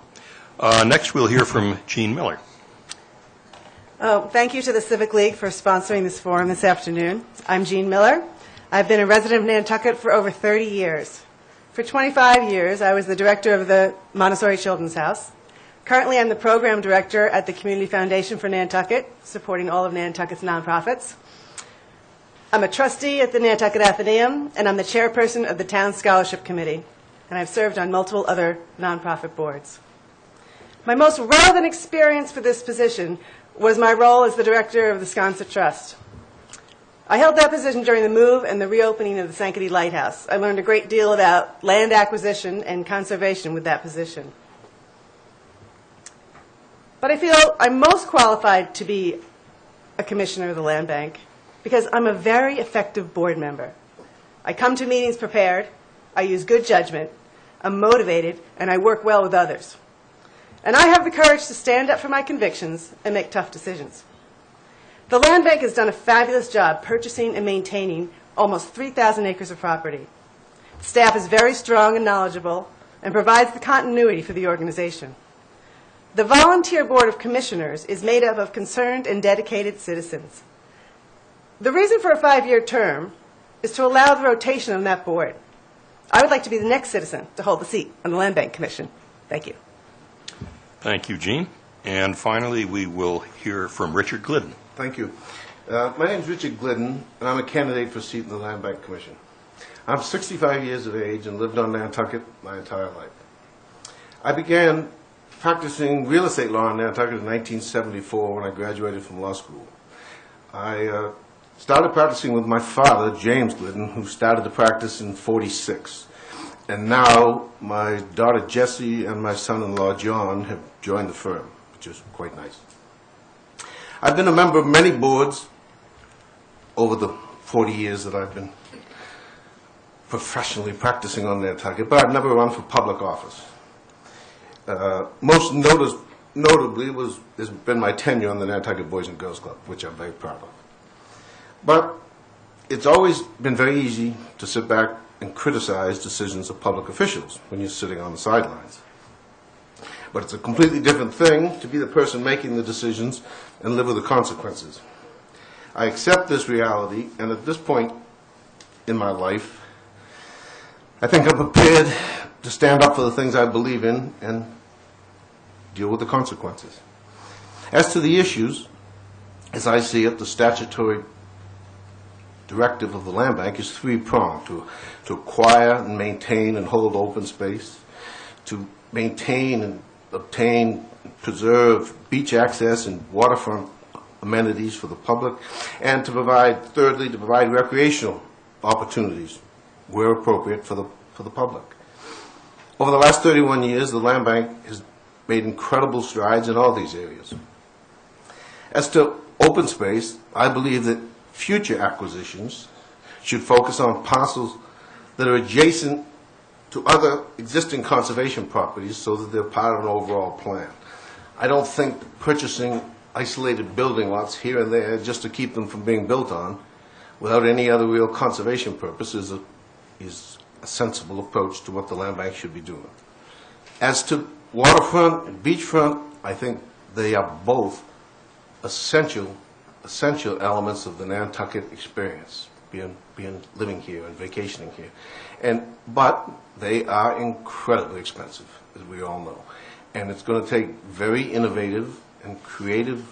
Next, we'll hear from Gene Miller. Thank you to the Civic League for sponsoring this forum this afternoon. I'm Jean Miller. I've been a resident of Nantucket for over 30 years. For 25 years, I was the director of the Montessori Children's House. Currently, I'm the program director at the Community Foundation for Nantucket, supporting all of Nantucket's nonprofits. I'm a trustee at the Nantucket Athenaeum, and I'm the chairperson of the Town Scholarship Committee, and I've served on multiple other nonprofit boards. My most relevant experience for this position was my role as the director of the Sconset Trust. I held that position during the move and the reopening of the Sankaty Lighthouse. I learned a great deal about land acquisition and conservation with that position. But I feel I'm most qualified to be a commissioner of the land bank because I'm a very effective board member. I come to meetings prepared, I use good judgment, I'm motivated, and I work well with others. And I have the courage to stand up for my convictions and make tough decisions. The land bank has done a fabulous job purchasing and maintaining almost 3,000 acres of property. Staff is very strong and knowledgeable and provides the continuity for the organization. The volunteer board of commissioners is made up of concerned and dedicated citizens. The reason for a 5-year term is to allow the rotation on that board. I would like to be the next citizen to hold the seat on the Land Bank Commission. Thank you. Thank you, Gene. And finally, we will hear from Richard Glidden. Thank you. My name is Richard Glidden, and I'm a candidate for a seat in the Land Bank Commission. I'm 65 years of age and lived on Nantucket my entire life. I began practicing real estate law in Nantucket in 1974 when I graduated from law school. I Started practicing with my father, James Glidden, who started the practice in '46. And now my daughter Jessie and my son-in-law John have joined the firm, which is quite nice. I've been a member of many boards over the 40 years that I've been professionally practicing on Nantucket, but I've never run for public office. Most notably has been my tenure on the Nantucket Boys and Girls Club, which I'm very proud of. But it's always been very easy to sit back and criticize decisions of public officials when you're sitting on the sidelines. But it's a completely different thing to be the person making the decisions and live with the consequences. I accept this reality, and at this point in my life, I think I'm prepared to stand up for the things I believe in and deal with the consequences. As to the issues, as I see it, the statutory directive of the land bank is three-pronged: to acquire and maintain and hold open space, to maintain and obtain, preserve beach access and waterfront amenities for the public, and to provide, thirdly, to provide recreational opportunities where appropriate for the public. Over the last 31 years, the land bank has made incredible strides in all these areas. As to open space, I believe that future acquisitions should focus on parcels that are adjacent to other existing conservation properties so that they're part of an overall plan. I don't think purchasing isolated building lots here and there just to keep them from being built on without any other real conservation purpose is a sensible approach to what the land bank should be doing. As to waterfront and beachfront, I think they are both essential elements of the Nantucket experience, living here and vacationing here. But they are incredibly expensive, as we all know. And it's going to take very innovative and creative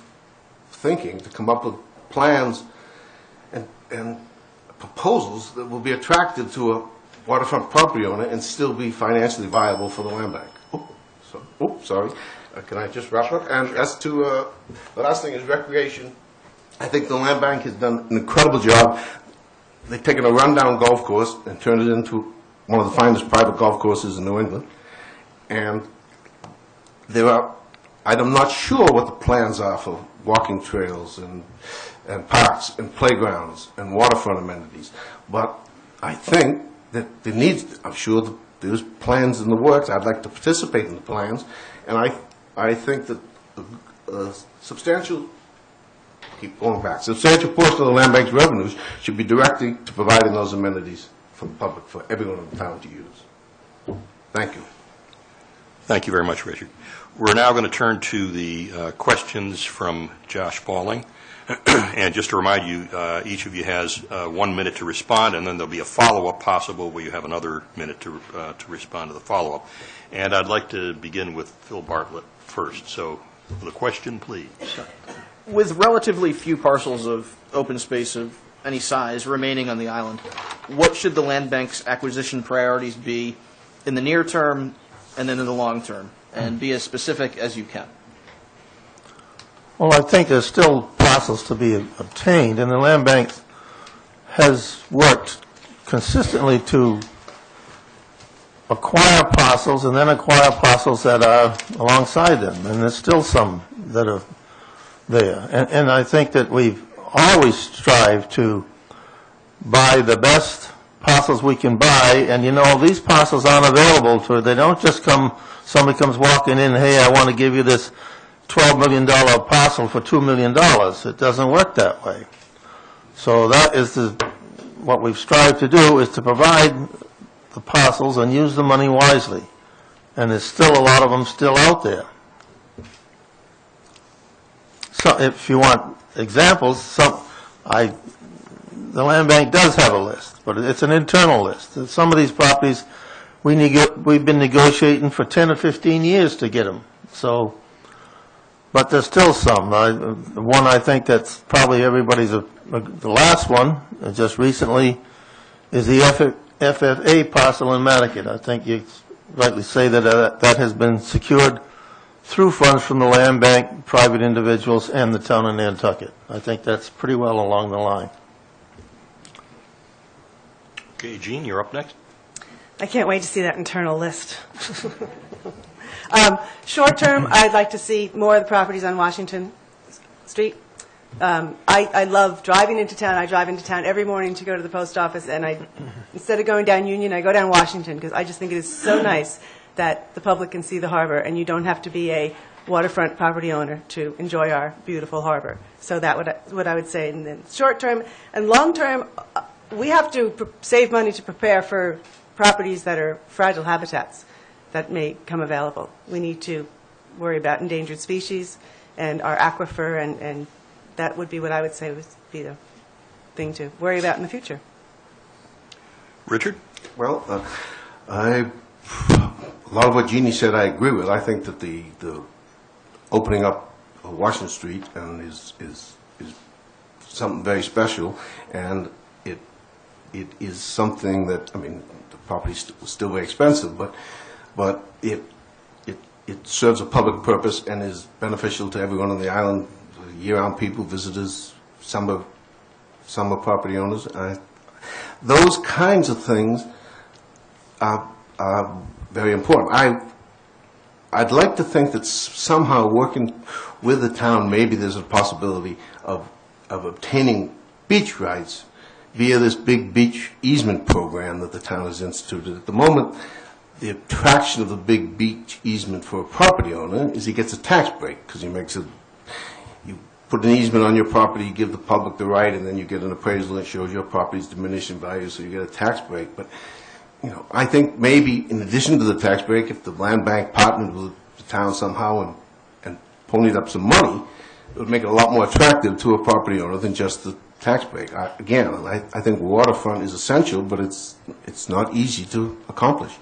thinking to come up with plans and proposals that will be attractive to a waterfront property owner and still be financially viable for the land bank. Sorry. Can I just wrap up? And as to the last thing is recreation. I think the land bank has done an incredible job. They've taken a rundown golf course and turned it into one of the finest private golf courses in New England. And I'm not sure what the plans are for walking trails and parks and playgrounds and waterfront amenities. But I think that I'm sure that there's plans in the works. I'd like to participate in the plans. And I think that a substantial portion of the land bank's revenues should be directed to providing those amenities for the public, for everyone in the town to use. Thank you. Thank you very much, Richard. We're now going to turn to the questions from Josh Pauling. And just to remind you, each of you has 1 minute to respond, and then there'll be a follow-up possible where you have another minute to respond to the follow-up. And I'd like to begin with Phil Bartlett first. So the question, please. With relatively few parcels of open space of any size remaining on the island, what should the land bank's acquisition priorities be in the near term and then in the long term? And be as specific as you can. Well, I think there's still parcels to be obtained, and the land bank has worked consistently to acquire parcels and then acquire parcels that are alongside them, and there's still some that are there. And I think that we've always strived to buy the best parcels we can buy, and these parcels aren't available they don't just somebody comes walking in, hey, I want to give you this $12 million parcel for $2 million. It doesn't work that way. So that is what we've strived to do, is to provide the parcels and use the money wisely. And there's still a lot of them still out there. So if you want examples, the land bank does have a list, but it's an internal list. Some of these properties, we've been negotiating for 10 or 15 years to get them. So, but there's still some. The one I think that's probably everybody's, the last one, just recently, is the FFA parcel in Nantucket. I think you rightly say that that has been secured through funds from the land bank, private individuals, and the town of Nantucket. I think that's pretty well along the line. Okay, Jean, you're up next. I can't wait to see that internal list. Short term, I'd like to see more of the properties on Washington Street. I love driving into town. I drive into town every morning to go to the post office, and instead of going down Union, I go down Washington because I just think it is so nice that the public can see the harbor, and you don't have to be a waterfront property owner to enjoy our beautiful harbor. So that's what I would say in the short term. And long term, we have to save money to prepare for properties that are fragile habitats that may come available. We need to worry about endangered species and our aquifer, and that would be what I would say would be the thing to worry about in the future. Richard? Well, a lot of what Jeannie said I agree with. I think that the opening up of Washington Street is something very special, and it is something that, I mean, the property's still very expensive, but it serves a public purpose and is beneficial to everyone on the island, year-round people, visitors, summer property owners. Those kinds of things are very important. I'd like to think that somehow working with the town, maybe there's a possibility of obtaining beach rights via this big beach easement program that the town has instituted. At the moment, the attraction of the big beach easement for a property owner is he gets a tax break because you put an easement on your property, you give the public the right, and then you get an appraisal that shows your property's diminishing value, so you get a tax break. But I think maybe in addition to the tax break, if the land bank partnered with the town somehow and ponied up some money, it would make it a lot more attractive to a property owner than just the tax break. I think waterfront is essential, but it's not easy to accomplish.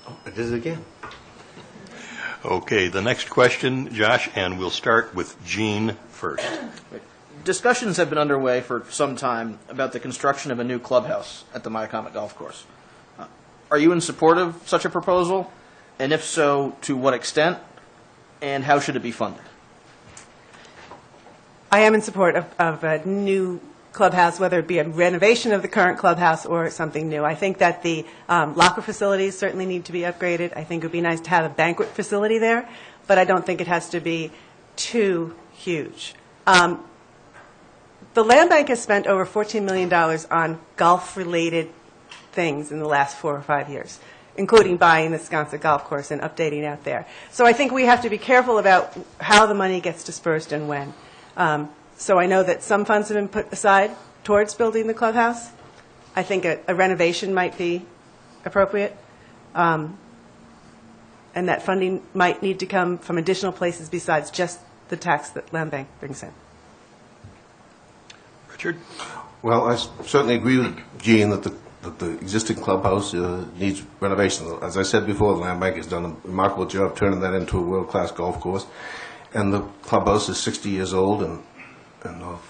Oh, I did it again. Okay, the next question, Josh, and we'll start with Jean first. Discussions have been underway for some time about the construction of a new clubhouse at the Myacomet Golf Course. Are you in support of such a proposal? And if so, to what extent? And how should it be funded? I am in support of a new clubhouse, whether it be a renovation of the current clubhouse or something new. I think that the locker facilities certainly need to be upgraded. I think it would be nice to have a banquet facility there, but I don't think it has to be too huge. The land bank has spent over $14 million on golf-related things in the last 4 or 5 years, including buying the Sconset Golf Course and updating out there. So I think we have to be careful about how the money gets dispersed and when. So I know that some funds have been put aside towards building the clubhouse. I think a renovation might be appropriate, and that funding might need to come from additional places besides just the tax that land bank brings in. Richard? Well, I certainly agree with Jean that the existing clubhouse needs renovation. As I said before, the land bank has done a remarkable job turning that into a world-class golf course. And the clubhouse is 60 years old and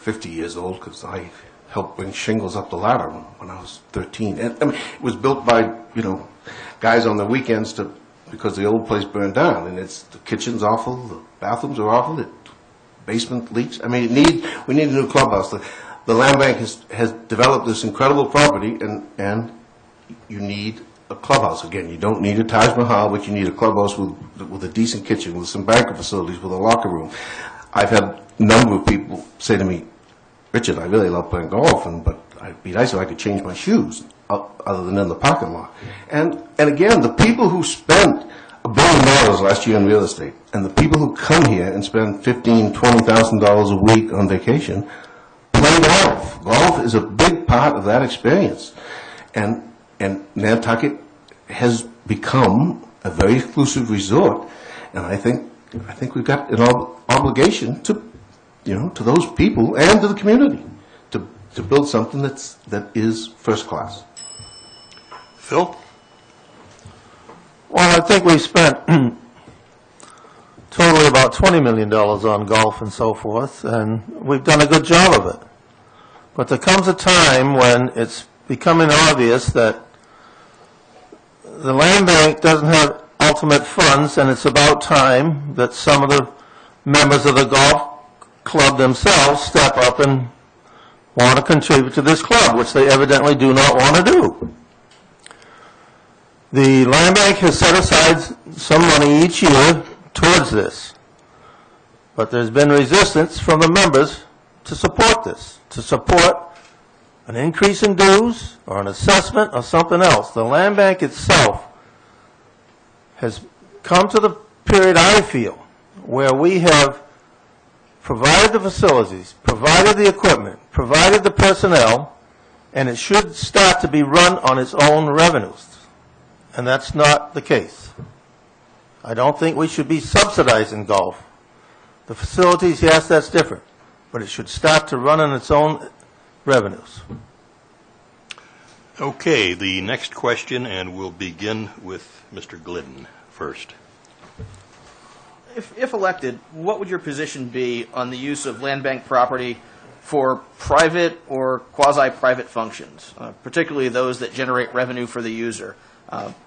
50 years old because I helped bring shingles up the ladder when I was 13. And, I mean, it was built by, guys on the weekends because the old place burned down. And the kitchen's awful, the bathrooms are awful, the basement leaks. I mean, we need a new clubhouse. The land bank has developed this incredible property, and you need a clubhouse. Again, you don't need a Taj Mahal, but you need a clubhouse with a decent kitchen, with some banquet facilities, with a locker room. I've had a number of people say to me, Richard, I really love playing golf, but it'd be nice if I could change my shoes other than in the parking lot. And again, the people who spent $1 billion last year in real estate, and the people who come here and spend $15,000, $20,000 a week on vacation, play golf. Golf is a big part of that experience. And Nantucket has become a very exclusive resort, and I think we've got an obligation to those people and to the community to build something that is first class. Phil? Well, I think we spent totally about $20 million on golf and so forth, and we've done a good job of it. But there comes a time when it's becoming obvious that the land bank doesn't have ultimate funds, and it's about time that some of the members of the golf club themselves step up and want to contribute to this club, which they evidently do not want to do. The land bank has set aside some money each year towards this, but there's been resistance from the members to support this, to support an increase in dues or an assessment or something else. The land bank itself has come to the period, I feel, where we have provided the facilities, provided the equipment, provided the personnel, and it should start to be run on its own revenues. And that's not the case. I don't think we should be subsidizing golf. The facilities, yes, that's different, but it should start to run on its own revenues. Okay, the next question, and we'll begin with Mr. Glidden first. If elected, what would your position be on the use of land bank property for private or quasi-private functions, particularly those that generate revenue for the user?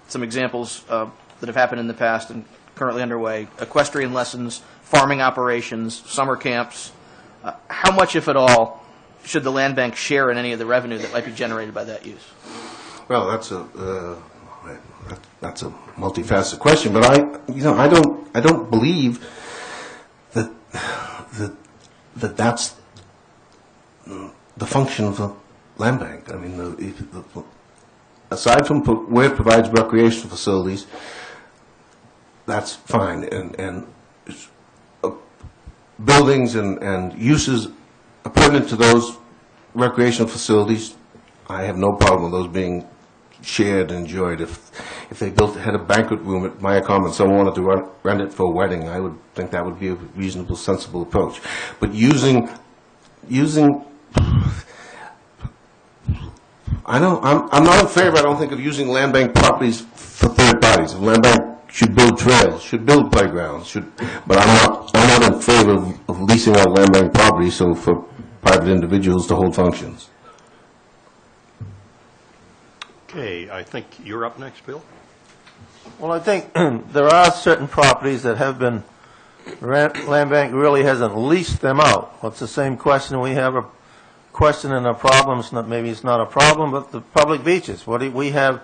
Some examples that have happened in the past and currently underway: equestrian lessons, farming operations, summer camps. How much, if at all, should the land bank share in any of the revenue that might be generated by that use? Well, that's a multifaceted question, but I don't believe that that's the function of the land bank. I mean, aside from where it provides recreational facilities, that's fine, and buildings and uses pertinent to those recreational facilities, I have no problem with those being shared and enjoyed. If they had a banquet room at Viacom and someone wanted to rent it for a wedding, I would think that would be a reasonable, sensible approach. But using I'm not in favor, I don't think, of using land bank properties for third parties. The land bank should build trails, should build playgrounds, but I'm not in favor of leasing out land bank property so for private individuals to hold functions. Okay, I think you're up next, Bill. Well, I think there are certain properties that have been, land bank really hasn't leased them out. Well, it's the same question. We have a question and a problem. Maybe it's not a problem, but the public beaches. We have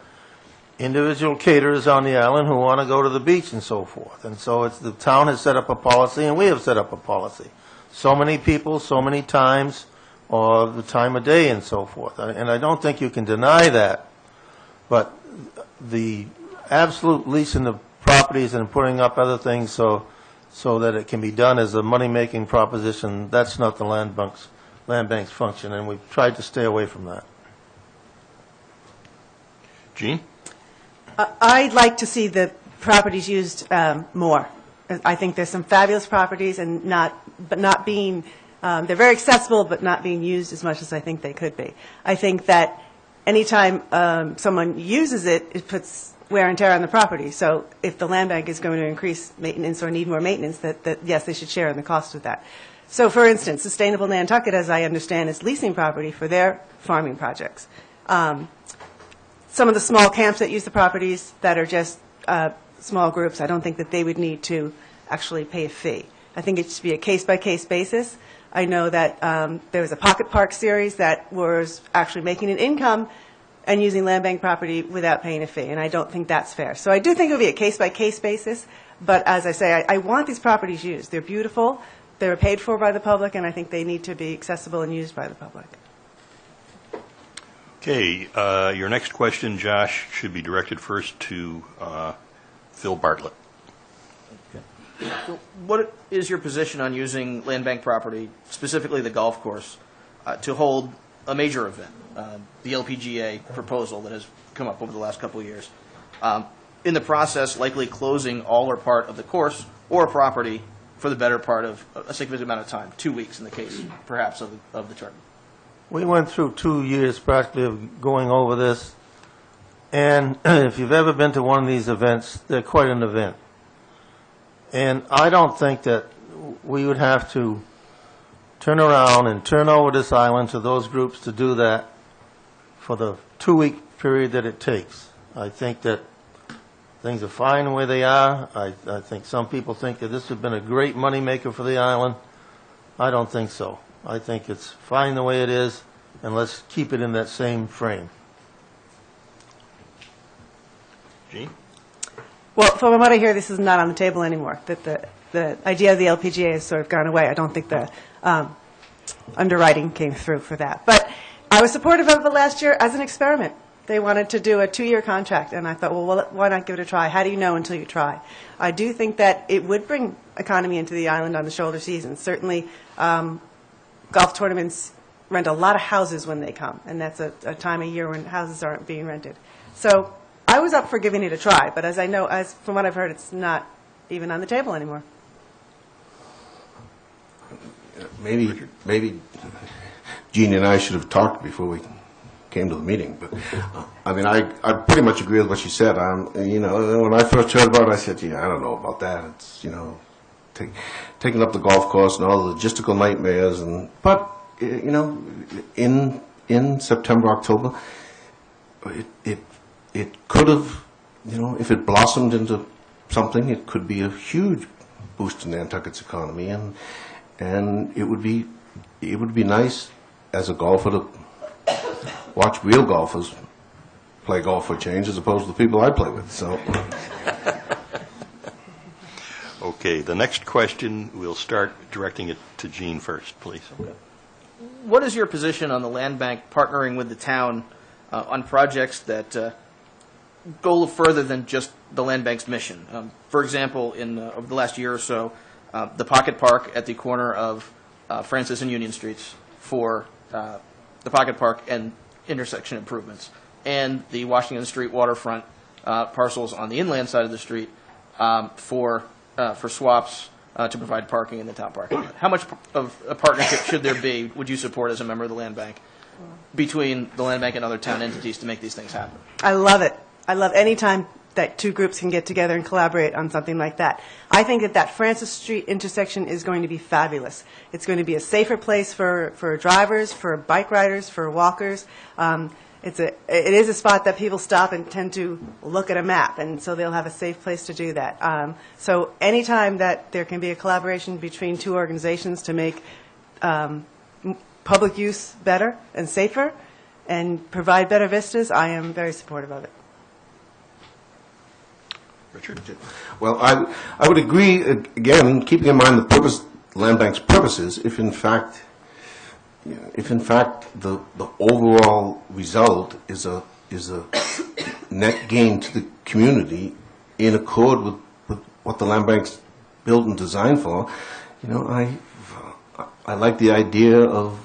individual caterers on the island who want to go to the beach and so forth. And so the town has set up a policy, and we have set up a policy. So many people, so many times, or the time of day and so forth. And I don't think you can deny that. But the absolute leasing of properties and putting up other things so that it can be done as a money-making proposition, that's not the land bank's function, and we've tried to stay away from that. Jean? I'd like to see the properties used more. I think there's some fabulous properties, and not being they're very accessible, but not being used as much as I think they could be. I think that anytime someone uses it, it puts wear and tear on the property. So if the land bank is going to increase maintenance or need more maintenance, that yes, they should share in the cost of that. So, for instance, Sustainable Nantucket, as I understand, is leasing property for their farming projects. Some of the small camps that use the properties that are just small groups, I don't think that they would need to actually pay a fee. I think it should be a case-by-case basis. I know that there was a Pocket Park series that was actually making an income and using land bank property without paying a fee, and I don't think that's fair. So I do think it would be a case-by-case basis, but as I say, I want these properties used. They're beautiful, they're paid for by the public, and I think they need to be accessible and used by the public. Okay, your next question, Josh, should be directed first to Phil Bartlett. So what is your position on using land bank property, specifically the golf course, to hold a major event, the LPGA proposal that has come up over the last couple of years? In the process, likely closing all or part of the course or property for the better part of a significant amount of time, 2 weeks in the case, perhaps, of the tournament. We went through 2 years practically of going over this, and if you've ever been to one of these events, they're quite an event. And I don't think that we would have to turn around and turn over this island to those groups to do that for the 2-week period that it takes. I think that things are fine the way they are. I think some people think that this has been a great money maker for the island. I don't think so. I think it's fine the way it is. and let's keep it in that same frame. Jean? Well, from what I hear, this is not on the table anymore, that the idea of the LPGA has sort of gone away. I don't think the underwriting came through for that. But I was supportive of it last year as an experiment. They wanted to do a 2-year contract, and I thought, well, why not give it a try? How do you know until you try? I do think that it would bring economy into the island on the shoulder season. Certainly, golf tournaments rent a lot of houses when they come, and that's a time of year when houses aren't being rented. So I was up for giving it a try, but as from what I've heard, it's not even on the table anymore. Maybe Jean and I should have talked before we came to the meeting, but I mean, I pretty much agree with what she said. You know, when I first heard about it, I said, I don't know about that. It's, taking up the golf course and all the logistical nightmares, but in September, October, it could have, if it blossomed into something, it could be a huge boost in Nantucket's economy, and it would be nice as a golfer to watch real golfers play golf for change as opposed to the people I play with. So, Okay, the next question, we'll start directing it to Jean first, please. Okay. What is your position on the land bank partnering with the town on projects that go further than just the land bank's mission? For example, over the last year or so, the Pocket Park at the corner of Francis and Union Streets for the Pocket Park and intersection improvements, and the Washington Street waterfront parcels on the inland side of the street for swaps to provide parking in the town parking lot. How much of a partnership should there be, would you support as a member of the land bank, between the land bank and other town entities to make these things happen? I love it. I love any time that two groups can get together and collaborate on something like that. I think that Francis Street intersection is going to be fabulous. It's going to be a safer place for drivers, for bike riders, for walkers. It is a spot that people stop and tend to look at a map, and so they'll have a safe place to do that. So anytime that there can be a collaboration between two organizations to make public use better and safer and provide better vistas, I am very supportive of it. Richard? Well, I would agree, again, keeping in mind the land bank's purposes, if in fact the overall result is a net gain to the community in accord with what the land bank's built and designed for, I like the idea of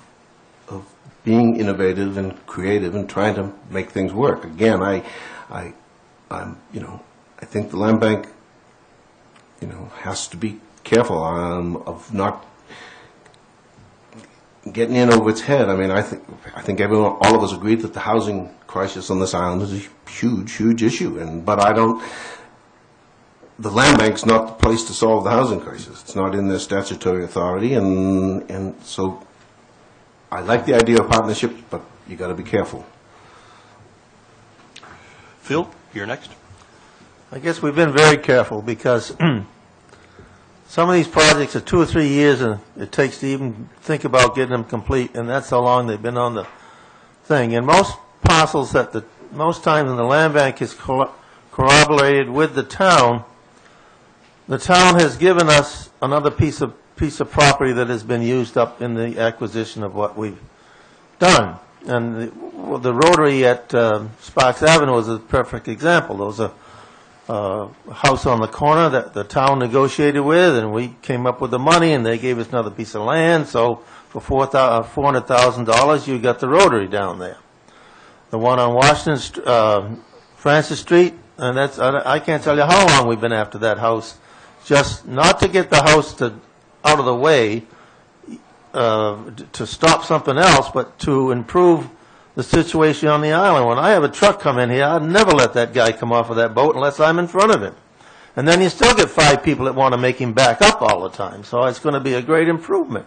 being innovative and creative and trying to make things work. Again, I think the land bank, has to be careful of not getting in over its head. I mean, I think all of us agreed that the housing crisis on this island is a huge, huge issue. The land bank's not the place to solve the housing crisis. It's not in their statutory authority, and so I like the idea of partnership, but you got to be careful. Phil, you're next. I guess we've been very careful because some of these projects are 2 or 3 years and it takes to even think about getting them complete, and that's how long they've been on the thing. And most parcels most times when the land bank is corroborated with the town has given us another piece of property that has been used up in the acquisition of what we've done. And the Rotary at Sparks Avenue is a perfect example. There was a house on the corner that the town negotiated with, and we came up with the money, and they gave us another piece of land. So for $400,000, you got the Rotary down there. The one on Francis Street, and I can't tell you how long we've been after that house, just not to get the house out of the way to stop something else, but to improve the situation on the island. When I have a truck come in here, I'd never let that guy come off of that boat unless I'm in front of him. And then you still get 5 people that want to make him back up all the time. So it's going to be a great improvement.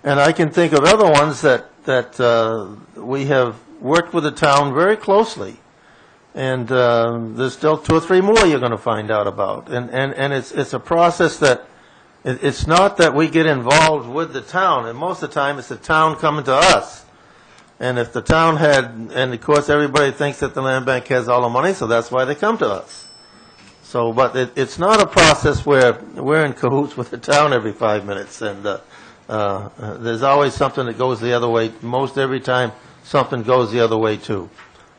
And I can think of other ones that we have worked with the town very closely. And there's still 2 or 3 more you're going to find out about. And it's a process that it's not that we get involved with the town. And most of the time it's the town coming to us. And if the town had, and of course, everybody thinks that the land bank has all the money, so that's why they come to us. So, but it's not a process where we're in cahoots with the town every 5 minutes, and there's always something that goes the other way. Most every time, something goes the other way, too.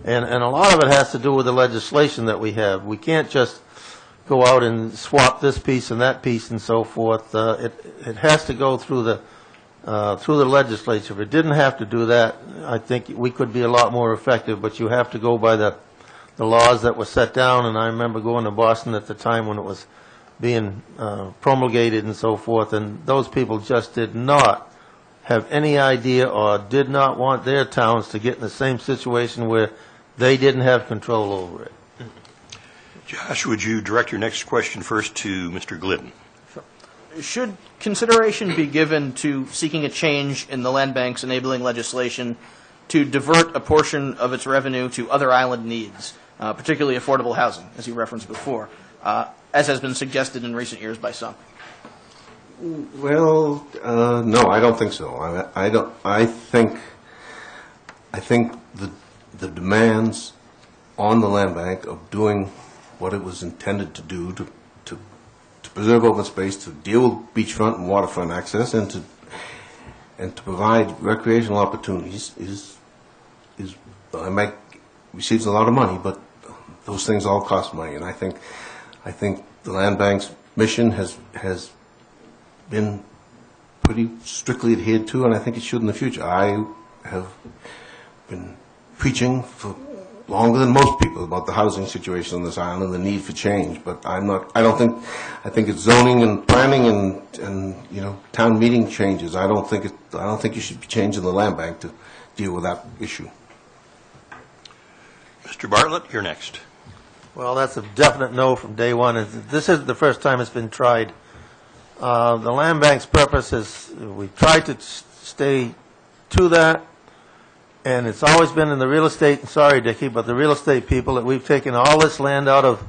And a lot of it has to do with the legislation that we have. We can't just go out and swap this piece and that piece and so forth. It has to go through the legislature. If it didn't have to do that, I think we could be a lot more effective, but you have to go by the laws that were set down, and I remember going to Boston at the time when it was being promulgated and so forth, and those people just did not have any idea or did not want their towns to get in the same situation where they didn't have control over it. Josh, would you direct your next question first to Mr. Glidden? Should consideration be given to seeking a change in the land bank's enabling legislation to divert a portion of its revenue to other island needs, particularly affordable housing, as you referenced before, as has been suggested in recent years by some? Well, no, I don't think so. I don't. I think the demands on the land bank of doing what it was intended to do to preserve open space, to deal with beachfront and waterfront access, and to provide recreational opportunities receives a lot of money, but those things all cost money, and I think the land bank's mission has been pretty strictly adhered to, and I think it should in the future. I have been preaching for longer than most people about the housing situation on this island and the need for change, but I think it's zoning and planning and town meeting changes. I don't think you should be changing the land bank to deal with that issue. Mr. Bartlett, you're next. Well, that's a definite no from day one. This isn't the first time it's been tried. The land bank's purpose is, we tried to stay to that, and it's always been in the real estate, sorry, Dickie, but the real estate people, that we've taken all this land out of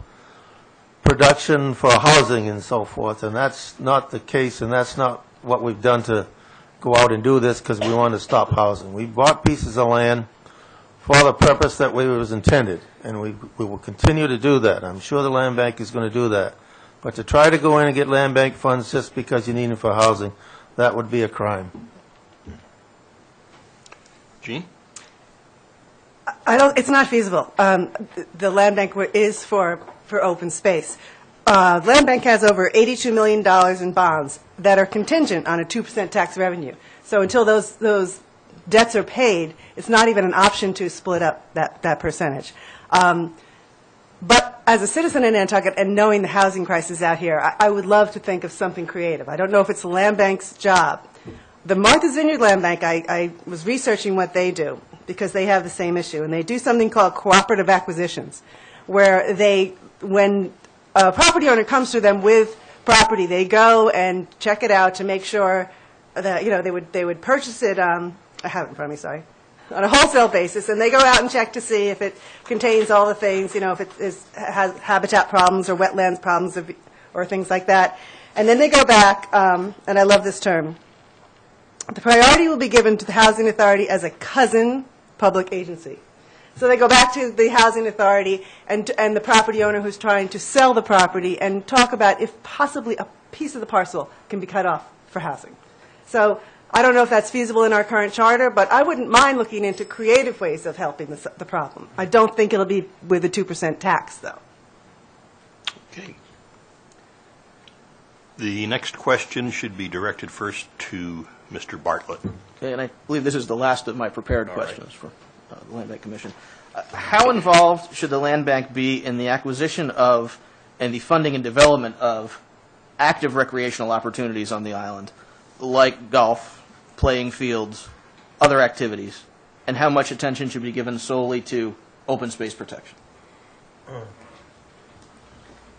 production for housing and so forth, and that's not the case, and that's not what we've done to go out and do this because we want to stop housing. We bought pieces of land for the purpose that we was intended, and we will continue to do that. I'm sure the land bank is going to do that. But to try to go in and get land bank funds just because you need them for housing, that would be a crime. Gene? It's not feasible. The land bank is for open space. The land bank has over $82 million in bonds that are contingent on a 2% tax revenue. So until those debts are paid, it's not even an option to split up that percentage. But as a citizen in Nantucket and knowing the housing crisis out here, I would love to think of something creative. I don't know if it's the land bank's job. The Martha's Vineyard Land Bank, I was researching what they do because they have the same issue, and they do something called cooperative acquisitions, where when a property owner comes to them with property, they go and check it out to make sure that they would purchase it. I have it in front of me, sorry. On a wholesale basis, and they go out and check to see if it contains all the things, if it has habitat problems or wetlands problems or things like that. And then they go back, and I love this term. The priority will be given to the Housing Authority as a cousin public agency. So they go back to the Housing Authority and the property owner who's trying to sell the property and talk about if possibly a piece of the parcel can be cut off for housing. So I don't know if that's feasible in our current charter, but I wouldn't mind looking into creative ways of helping the problem. I don't think it'll be with a 2% tax, though. Okay. The next question should be directed first to Mr. Bartlett. Okay, and I believe this is the last of my prepared questions for the Land Bank Commission. How involved should the Land Bank be in the acquisition of and the funding and development of active recreational opportunities on the island, like golf, playing fields, other activities, and how much attention should be given solely to open space protection?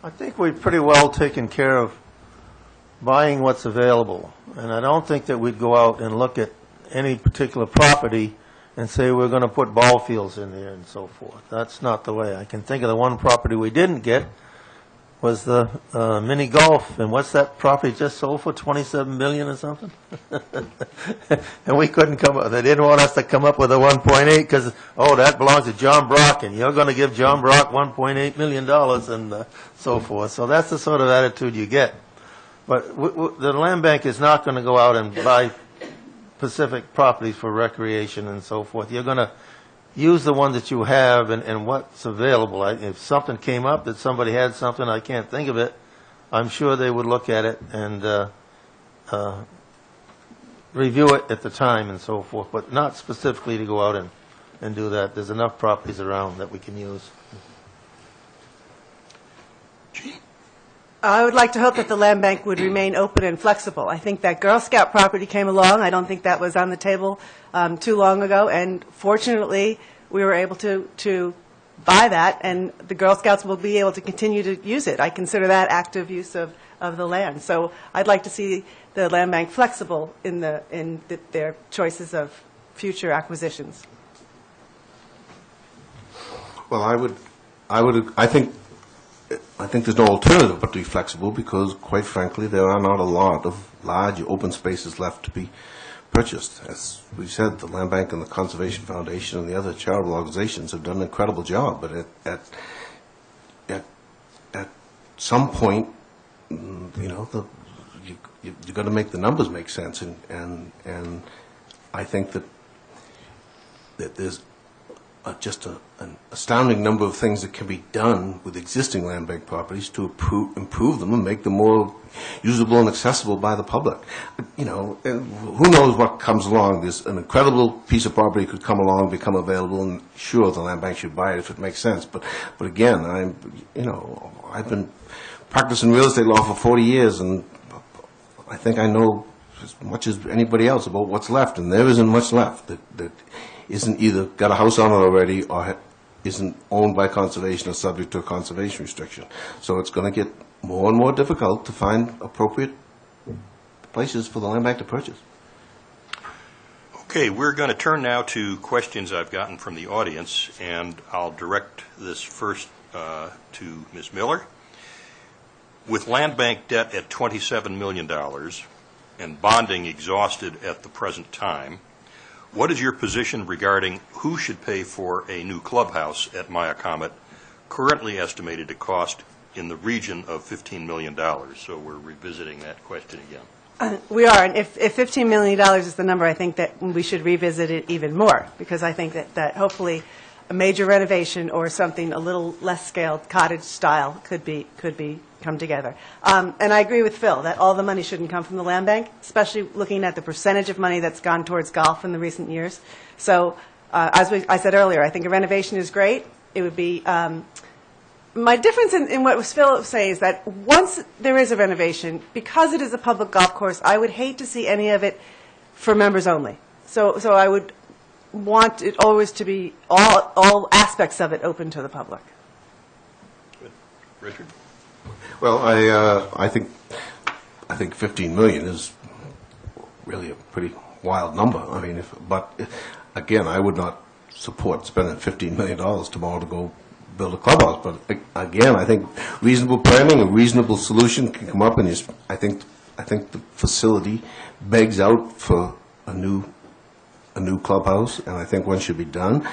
I think we've pretty well taken care of buying what's available, and I don't think that we'd go out and look at any particular property and say we're going to put ball fields in there and so forth. That's not the way. I can think of the one property we didn't get, was the mini golf, and what's that property just sold for, 27 million or something? And we couldn't come up, they didn't want us to come up with a 1.8 because, oh, that belongs to John Brock, and you're going to give John Brock $1.8 million and so forth. So that's the sort of attitude you get. But the land bank is not going to go out and buy specific properties for recreation and so forth. You're going to use the one that you have and what's available. If something came up that somebody had something, I can't think of it, I'm sure they would look at it and review it at the time and so forth, but not specifically to go out and do that. There's enough properties around that we can use. I would like to hope that the land bank would remain open and flexible. I think that Girl Scout property came along. I don't think that was on the table too long ago, and fortunately, we were able to buy that, and the Girl Scouts will be able to continue to use it. I consider that active use of the land. So I'd like to see the land bank flexible in their choices of future acquisitions. Well, I think there's no alternative but to be flexible because, quite frankly, there are not a lot of large open spaces left to be purchased. As we said, the Land Bank and the Conservation Foundation and the other charitable organizations have done an incredible job, but at some point, you know, you've got to make the numbers make sense, and I think that there's just an astounding number of things that can be done with existing land bank properties to improve them and make them more usable and accessible by the public. You know, and who knows what comes along. There's an incredible piece of property could come along, become available, and sure, the land bank should buy it if it makes sense. But again, I've been practicing real estate law for 40 years, and I think I know as much as anybody else about what's left, and there isn't much left that isn't either got a house on it already or isn't owned by conservation or subject to a conservation restriction. So it's going to get more and more difficult to find appropriate places for the land bank to purchase. Okay, we're going to turn now to questions I've gotten from the audience, and I'll direct this first to Ms. Miller. With land bank debt at $27 million and bonding exhausted at the present time, what is your position regarding who should pay for a new clubhouse at Myacomet, currently estimated to cost in the region of $15 million? So we're revisiting that question again. We are, and if $15 million is the number, I think that we should revisit it even more, because I think that hopefully a major renovation or something a little less scaled, cottage style, could come together. And I agree with Phil that all the money shouldn't come from the land bank, especially looking at the percentage of money that's gone towards golf in the recent years. So as I said earlier, I think a renovation is great. It would be my difference in what Phil was saying is that once there is a renovation, because it is a public golf course, I would hate to see any of it for members only. So I would want it always to be all aspects of it open to the public. Good. Richard? Well, I think 15 million is really a pretty wild number. I mean, but again, I would not support spending $15 million tomorrow to go build a clubhouse. But again, I think reasonable planning, a reasonable solution can come up, and I think the facility begs out for a new clubhouse, and I think one should be done.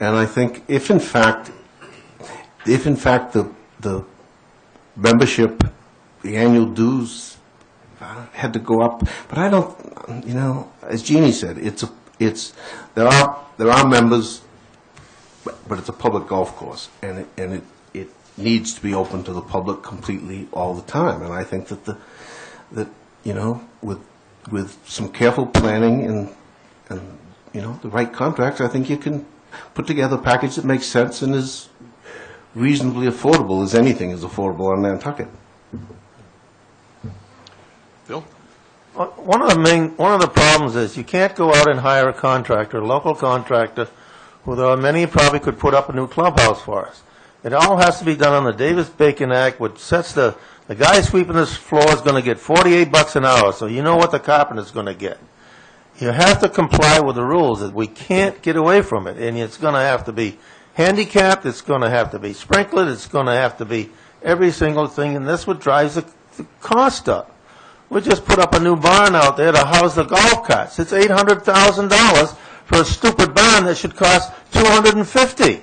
And I think if in fact the membership, the annual dues had to go up, but I don't, as Jeannie said, there are members, but it's a public golf course, and it needs to be open to the public completely all the time. And I think that with some careful planning and the right contracts, I think you can put together a package that makes sense and is reasonably affordable, as anything is affordable on Nantucket. Phil? One of the problems is you can't go out and hire a contractor, a local contractor, who there are many probably could put up a new clubhouse for us. It all has to be done on the Davis-Bacon Act, which sets the guy sweeping this floor is going to get $48 an hour, so you know what the carpenter's going to get. You have to comply with the rules. That we can't get away from it, and it's going to have to be handicapped, it's going to have to be sprinkled, it's going to have to be every single thing, and that's what drives the cost up. We just put up a new barn out there to house the golf carts. It's $800,000 for a stupid barn that should cost $250,000.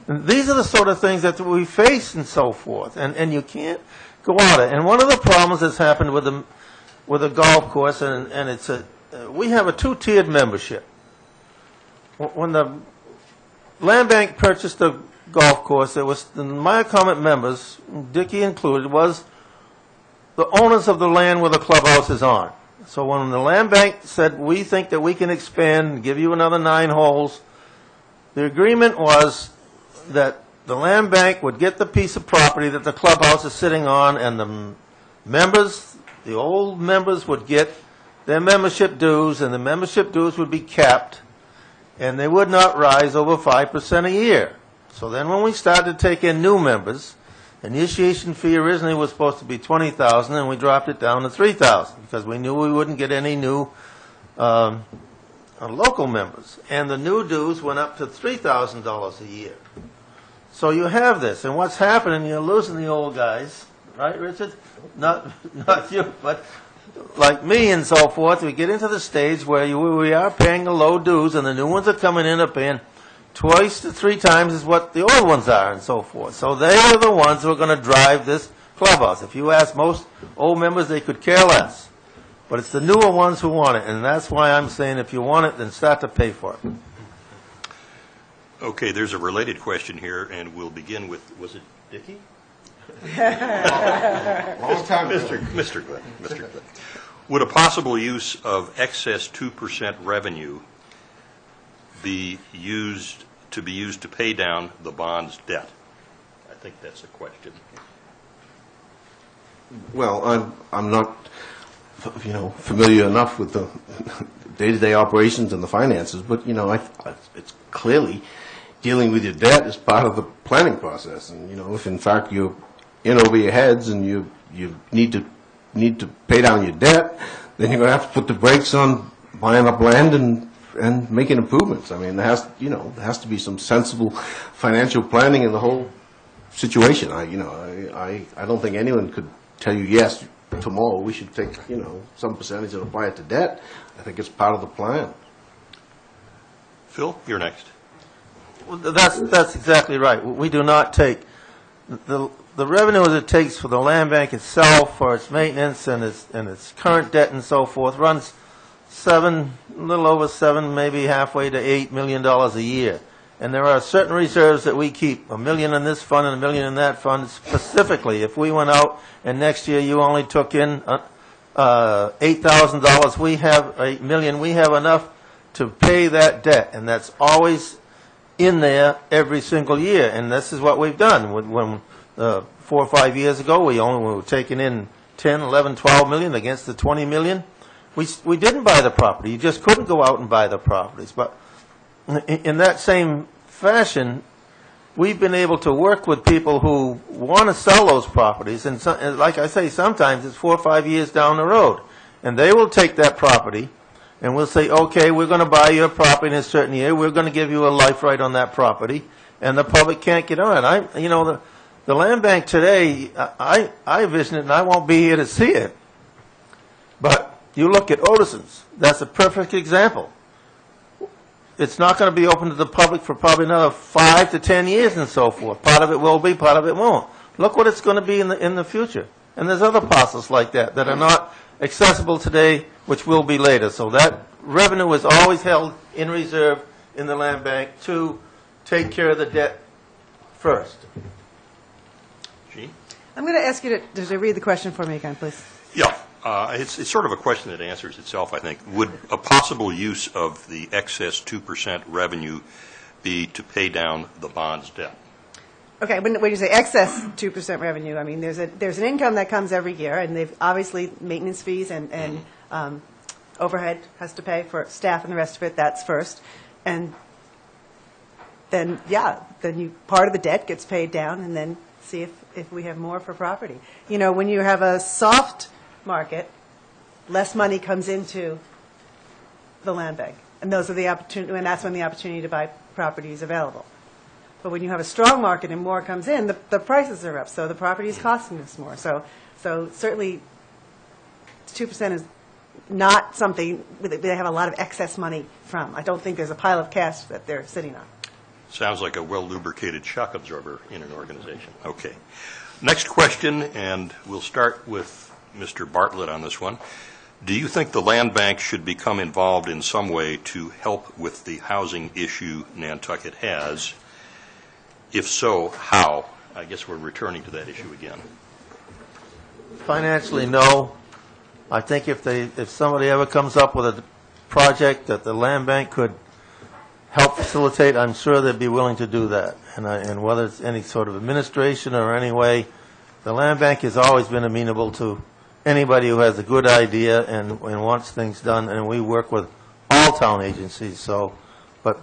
And these are the sort of things that we face and so forth, and you can't go at it. And one of the problems that's happened with the golf course, and it's we have a two-tiered membership. When the land bank purchased the golf course, there was the Myacomet members, Dickey included, was the owners of the land where the clubhouse is on. So when the land bank said, we think that we can expand and give you another 9 holes, the agreement was that the land bank would get the piece of property that the clubhouse is sitting on, and the members, the old members, would get their membership dues, and the membership dues would be capped, and they would not rise over 5% a year. So then when we started to take in new members, initiation fee originally was supposed to be $20,000, and we dropped it down to $3,000 because we knew we wouldn't get any new local members. And the new dues went up to $3,000 a year. So you have this, and what's happening, you're losing the old guys, right, Richard? Not you, but like me and so forth. We get into the stage where we are paying the low dues, and the new ones are coming in are paying twice to 3 times as what the old ones are, and so forth. So they are the ones who are going to drive this clubhouse. If you ask most old members, they could care less. But it's the newer ones who want it, and that's why I'm saying if you want it, then start to pay for it. Okay, there's a related question here, and we'll begin with, was it Dickey? Long time ago. Mr. Glenn. Would a possible use of excess 2% revenue be used to pay down the bond's debt? I think that's a question. Well, I'm not, familiar enough with the day-to-day operations and the finances, but it's clearly dealing with your debt is part of the planning process. And if in fact you're in over your heads and you need to pay down your debt, then you're going to have to put the brakes on buying up land and making improvements. I mean, there has to be some sensible financial planning in the whole situation. I don't think anyone could tell you, yes, tomorrow we should take some percentage and apply it to debt. I think it's part of the plan. Phil, you're next. Well, that's exactly right. We do not take the revenue that it takes for the land bank itself, for its maintenance and its current debt and so forth, runs a little over $7, maybe halfway to $8 million a year. And there are certain reserves that we keep, $1 million in this fund and $1 million in that fund. Specifically, if we went out and next year you only took in $8,000, we have $8 million. We have enough to pay that debt, and that's always in there every single year. And this is what we've done. When 4 or 5 years ago, we were taking in 10, 11, 12 million against the 20 million. We didn't buy the property. You just couldn't go out and buy the properties. But in that same fashion, we've been able to work with people who want to sell those properties. And like I say, sometimes it's 4 or 5 years down the road. And they will take that property, and we'll say, okay, we're going to buy your property in a certain year. We're going to give you a life right on that property. And the public can't get on it. The land bank today, I vision it, and I won't be here to see it. But you look at Otison's. That's a perfect example. It's not going to be open to the public for probably another 5 to 10 years and so forth. Part of it will be, part of it won't. Look what it's going to be in the future. And there's other parcels like that are not accessible today, which will be later. So that revenue is always held in reserve in the land bank to take care of the debt first. Gene? I'm going to ask you to read the question for me again, please. Yeah. It's sort of a question that answers itself, I think. Would a possible use of the excess 2% revenue be to pay down the bond's debt? Okay, when you say excess 2% revenue, I mean, there's an income that comes every year, and they've obviously maintenance fees and overhead has to pay for staff and the rest of it. That's first. And then, part of the debt gets paid down, and then see if we have more for property. When you have a soft market, less money comes into the land bank, and those are the opportunity, and that's when the opportunity to buy property is available. But when you have a strong market and more comes in, the prices are up, so the property is costing us more. So certainly 2% is not something they have a lot of excess money from. I don't think there's a pile of cash that they're sitting on. Sounds like a well-lubricated shock absorber in an organization. Okay. Next question, and we'll start with Mr. Bartlett on this one. Do you think the land bank should become involved in some way to help with the housing issue Nantucket has? If so, how? I guess we're returning to that issue again. Financially, no. I think if somebody ever comes up with a project that the land bank could help facilitate, I'm sure they'd be willing to do that. And whether it's any sort of administration or any way, the land bank has always been amenable to anybody who has a good idea and wants things done, and we work with all town agencies. So, but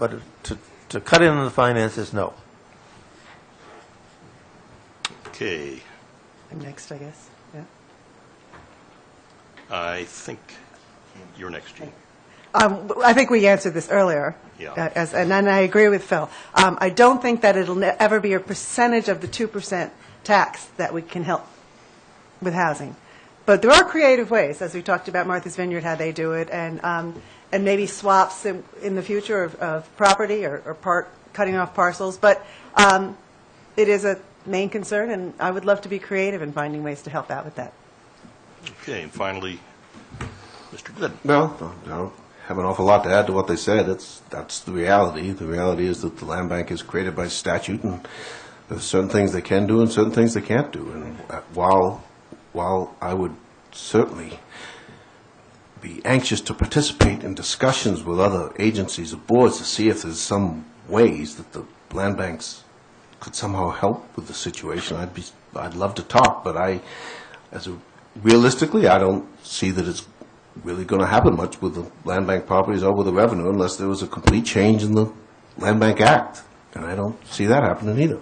to cut into the finances, no. Okay. I'm next, I guess. Yeah. I think you're next, Jean. I think we answered this earlier. Yeah. And I agree with Phil. I don't think that it'll ever be a percentage of the 2% tax that we can help with housing. But there are creative ways, as we talked about Martha's Vineyard, how they do it, and maybe swaps in the future of property or cutting off parcels. But it is a main concern, and I would love to be creative in finding ways to help out with that. Okay, and finally, Mr. Glidden. Well, I don't have an awful lot to add to what they said. That's the reality. The reality is that the land bank is created by statute, and there's certain things they can do and certain things they can't do. And while I would certainly be anxious to participate in discussions with other agencies or boards to see if there's some ways that the land banks could somehow help with the situation, I'd love to talk, but realistically, I don't see that it's really going to happen much with the land bank properties or with the revenue unless there was a complete change in the Land Bank Act, and I don't see that happening either.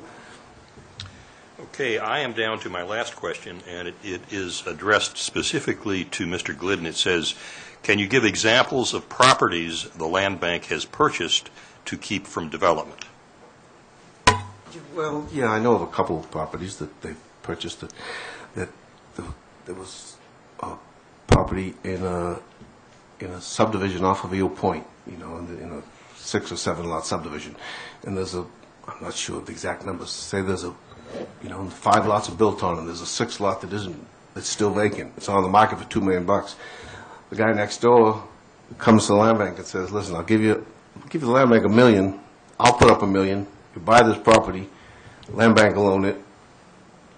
Okay, I am down to my last question, and it is addressed specifically to Mr. Glidden. It says, can you give examples of properties the land bank has purchased to keep from development? Well, yeah, I know of a couple of properties that they've purchased that there was a property in a subdivision off of Eel Point, in a 6 or 7 lot subdivision, and I'm not sure of the exact numbers. Say there's 5 lots are built on, and there's a 6th lot that's still vacant. It's on the market for $2 million. The guy next door comes to the land bank and says, "Listen, I'll give you the land bank $1 million. I'll put up $1 million. You buy this property, the land bank will own it,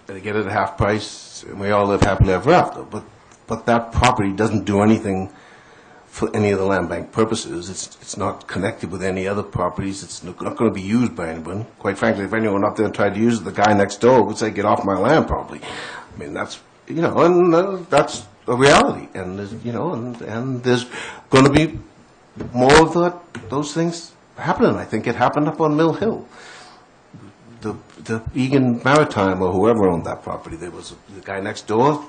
and they get it at half price, and we all live happily ever after." But that property doesn't do anything for any of the land bank purposes. It's not connected with any other properties. It's not going to be used by anyone. Quite frankly, if anyone up there tried to use it, the guy next door would say, "Get off my land," probably. I mean, that's and that's a reality. And and there's going to be more of those things happening. I think it happened up on Mill Hill. The Egan Maritime or whoever owned that property, there was the guy next door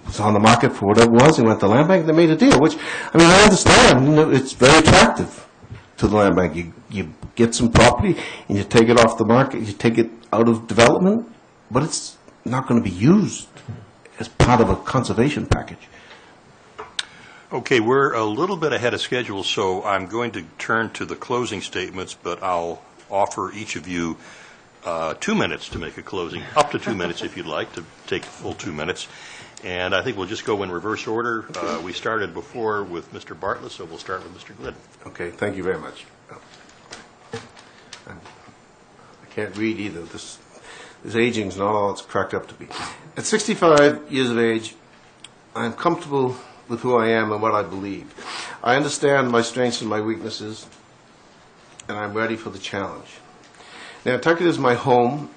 was on the market for whatever it was. He went to the land bank and they made a deal, which, I understand. It's very attractive to the land bank. You get some property and you take it off the market, you take it out of development, but it's not going to be used as part of a conservation package. Okay, we're a little bit ahead of schedule, so I'm going to turn to the closing statements, but I'll offer each of you 2 minutes to make a closing, up to 2 minutes if you'd like, to take the full 2 minutes. And I think we'll just go in reverse order. We started before with Mr. Bartlett, so we'll start with Mr. Glidden. Okay, thank you very much. I can't read either. This aging's not all it's cracked up to be. At 65 years of age, I'm comfortable with who I am and what I believe. I understand my strengths and my weaknesses, and I'm ready for the challenge. Nantucket is my home,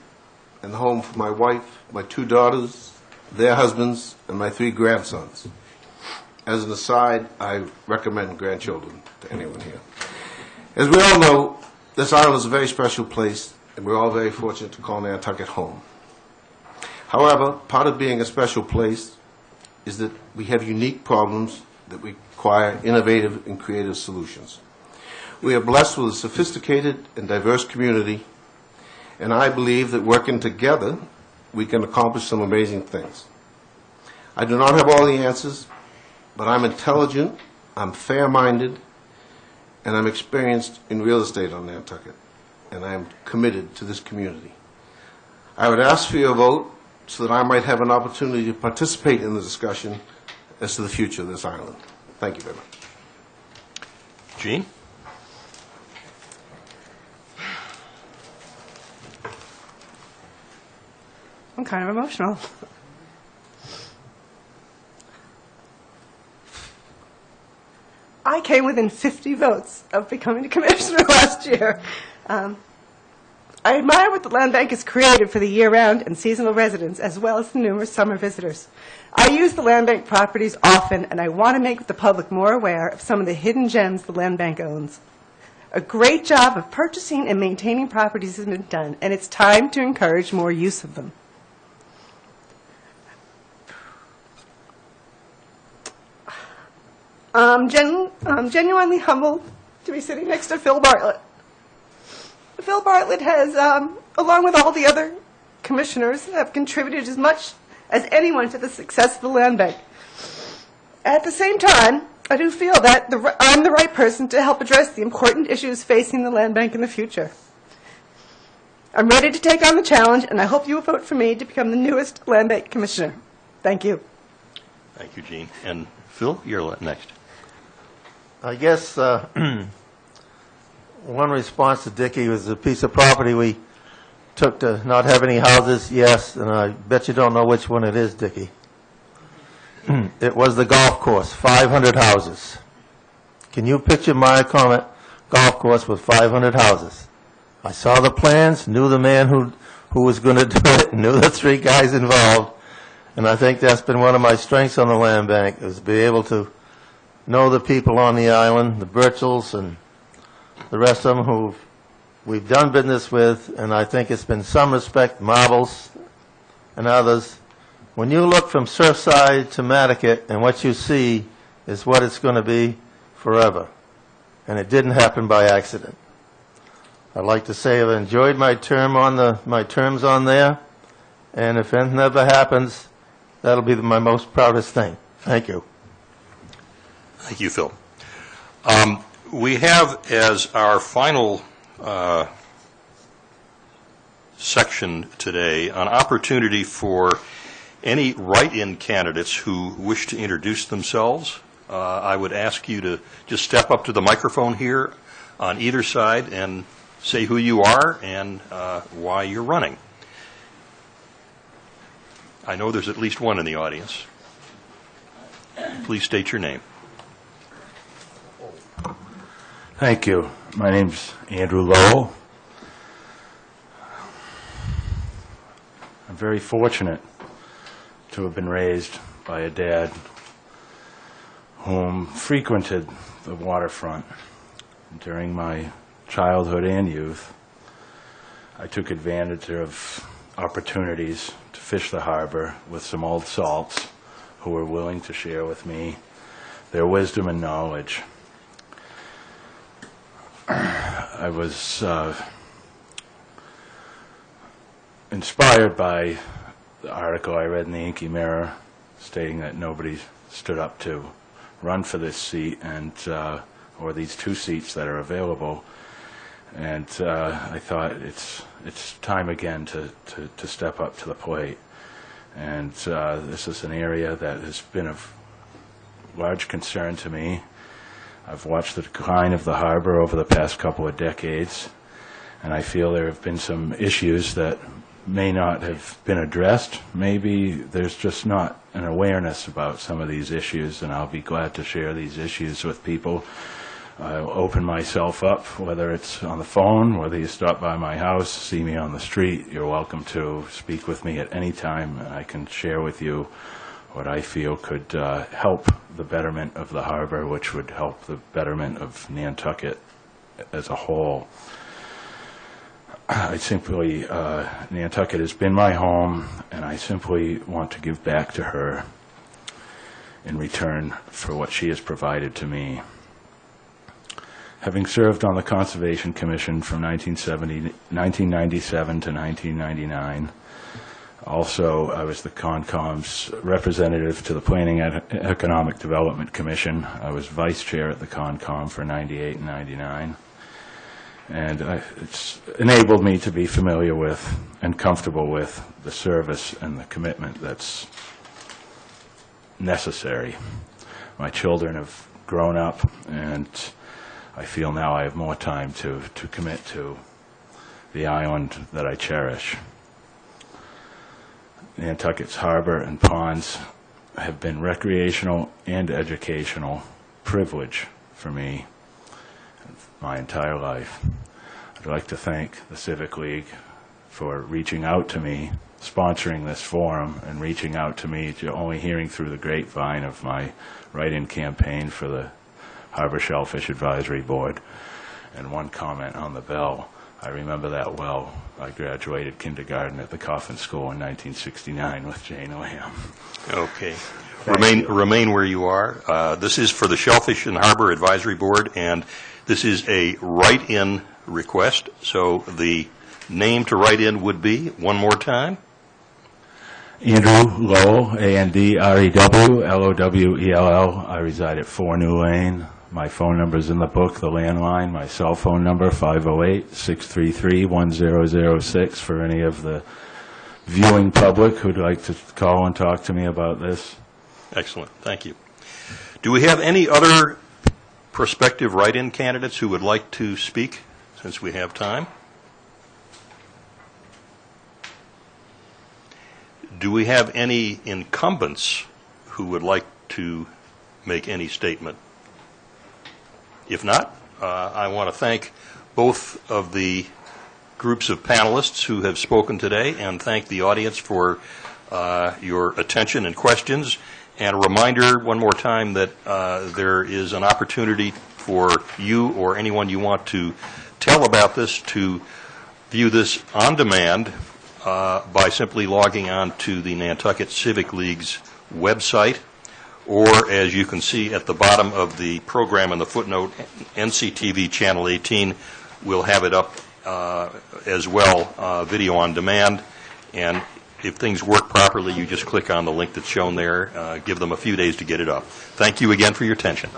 and the home for my wife, my 2 daughters, their husbands, and my 3 grandsons. As an aside, I recommend grandchildren to anyone here. As we all know, this island is a very special place, and we're all very fortunate to call Nantucket home. However, part of being a special place is that we have unique problems that require innovative and creative solutions. We are blessed with a sophisticated and diverse community, and I believe that working together, we can accomplish some amazing things. I do not have all the answers, but I'm intelligent, I'm fair-minded, and I'm experienced in real estate on Nantucket, and I am committed to this community. I would ask for your vote so that I might have an opportunity to participate in the discussion as to the future of this island. Thank you very much. Gene? I'm kind of emotional. I came within 50 votes of becoming a commissioner last year. I admire what the land bank has created for the year-round and seasonal residents, as well as the numerous summer visitors. I use the land bank properties often, and I want to make the public more aware of some of the hidden gems the land bank owns. A great job of purchasing and maintaining properties has been done, and it's time to encourage more use of them. I'm genuinely humbled to be sitting next to Phil Bartlett. Phil Bartlett has, along with all the other commissioners, have contributed as much as anyone to the success of the land bank. At the same time, I do feel that I'm the right person to help address the important issues facing the land bank in the future. I'm ready to take on the challenge, and I hope you will vote for me to become the newest land bank commissioner. Thank you. Thank you, Gene. And Phil, you're next. I guess one response to Dickie was a piece of property we took to not have any houses, yes, and I bet you don't know which one it is, Dickie. It was the golf course, 500 houses. Can you picture my comment, golf course with 500 houses? I saw the plans, knew the man who was going to do it, knew the three guys involved, and I think that's been one of my strengths on the land bank, is to be able to know the people on the island, the Birchells and the rest of them who we've done business with, and I think it's been some respect, Marbles and others. When you look from Surfside to Nantucket, and what you see is what it's going to be forever. And it didn't happen by accident. I'd like to say I've enjoyed my terms on there, and if anything ever happens, that'll be my most proudest thing. Thank you. Thank you, Phil. We have as our final section today an opportunity for any write-in candidates who wish to introduce themselves. I would ask you to just step up to the microphone here on either side and say who you are and why you're running. I know there's at least one in the audience. Please state your name. Thank you. My name's Andrew Lowell. I'm very fortunate to have been raised by a dad whom frequented the waterfront. During my childhood and youth, I took advantage of opportunities to fish the harbor with some old salts who were willing to share with me their wisdom and knowledge. I was inspired by the article I read in the Inky Mirror stating that nobody stood up to run for this seat and or these two seats that are available, and I thought it's time again to step up to the plate. And this is an area that has been of large concern to me. I've watched the decline of the harbor over the past couple of decades, and I feel there have been some issues that may not have been addressed. Maybe there's just not an awareness about some of these issues, and I'll be glad to share these issues with people. I'll open myself up, whether it's on the phone, whether you stop by my house, see me on the street. You're welcome to speak with me at any time, and I can share with you what I feel could help the betterment of the harbor, which would help the betterment of Nantucket as a whole. I simply, Nantucket has been my home, and I simply want to give back to her in return for what she has provided to me. Having served on the Conservation Commission from 1997 to 1999, also I was the CONCOM's representative to the Planning and Economic Development Commission. I was vice chair at the CONCOM for 98 and 99. And it's enabled me to be familiar with and comfortable with the service and the commitment that's necessary. My children have grown up, and I feel now I have more time to commit to the island that I cherish. Nantucket's harbor and ponds have been recreational and educational privilege for me my entire life. I'd like to thank the Civic League for reaching out to me, sponsoring this forum, and reaching out to me, only hearing through the grapevine of my write-in campaign for the Harbor Shellfish Advisory Board. And one comment on the bell, I remember that well. I graduated kindergarten at the Coffin School in 1969 with Jane Lamb. Okay. Remain where you are. This is for the Shellfish and Harbor Advisory Board, and this is a write-in request. So the name to write in would be, one more time? Andrew Lowell, A-N-D-R-E-W, L-O-W-E-L-L. I reside at 4 New Lane. My phone number is in the book, the landline. My cell phone number, 508-633-1006, for any of the viewing public who'd like to call and talk to me about this. Excellent. Thank you. Do we have any other prospective write-in candidates who would like to speak, since we have time? Do we have any incumbents who would like to make any statement? If not, I want to thank both of the groups of panelists who have spoken today, and thank the audience for your attention and questions. And a reminder one more time that there is an opportunity for you or anyone you want to tell about this to view this on demand by simply logging on to the Nantucket Civic League's website, or as you can see at the bottom of the program in the footnote, NCTV Channel 18 will have it up as well, video on demand. And if things work properly, you just click on the link that's shown there. Give them a few days to get it up. Thank you again for your attention.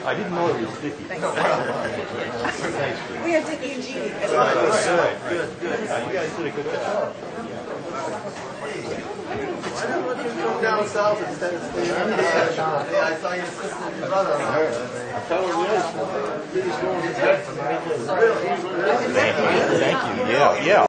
I didn't know it was Dicky. We have Dickie and Jeannie. Good. You guys did a good job. Down south instead of staying on the I saw your sister and your brother. I'm telling you, he's going to get Thank you. Yeah.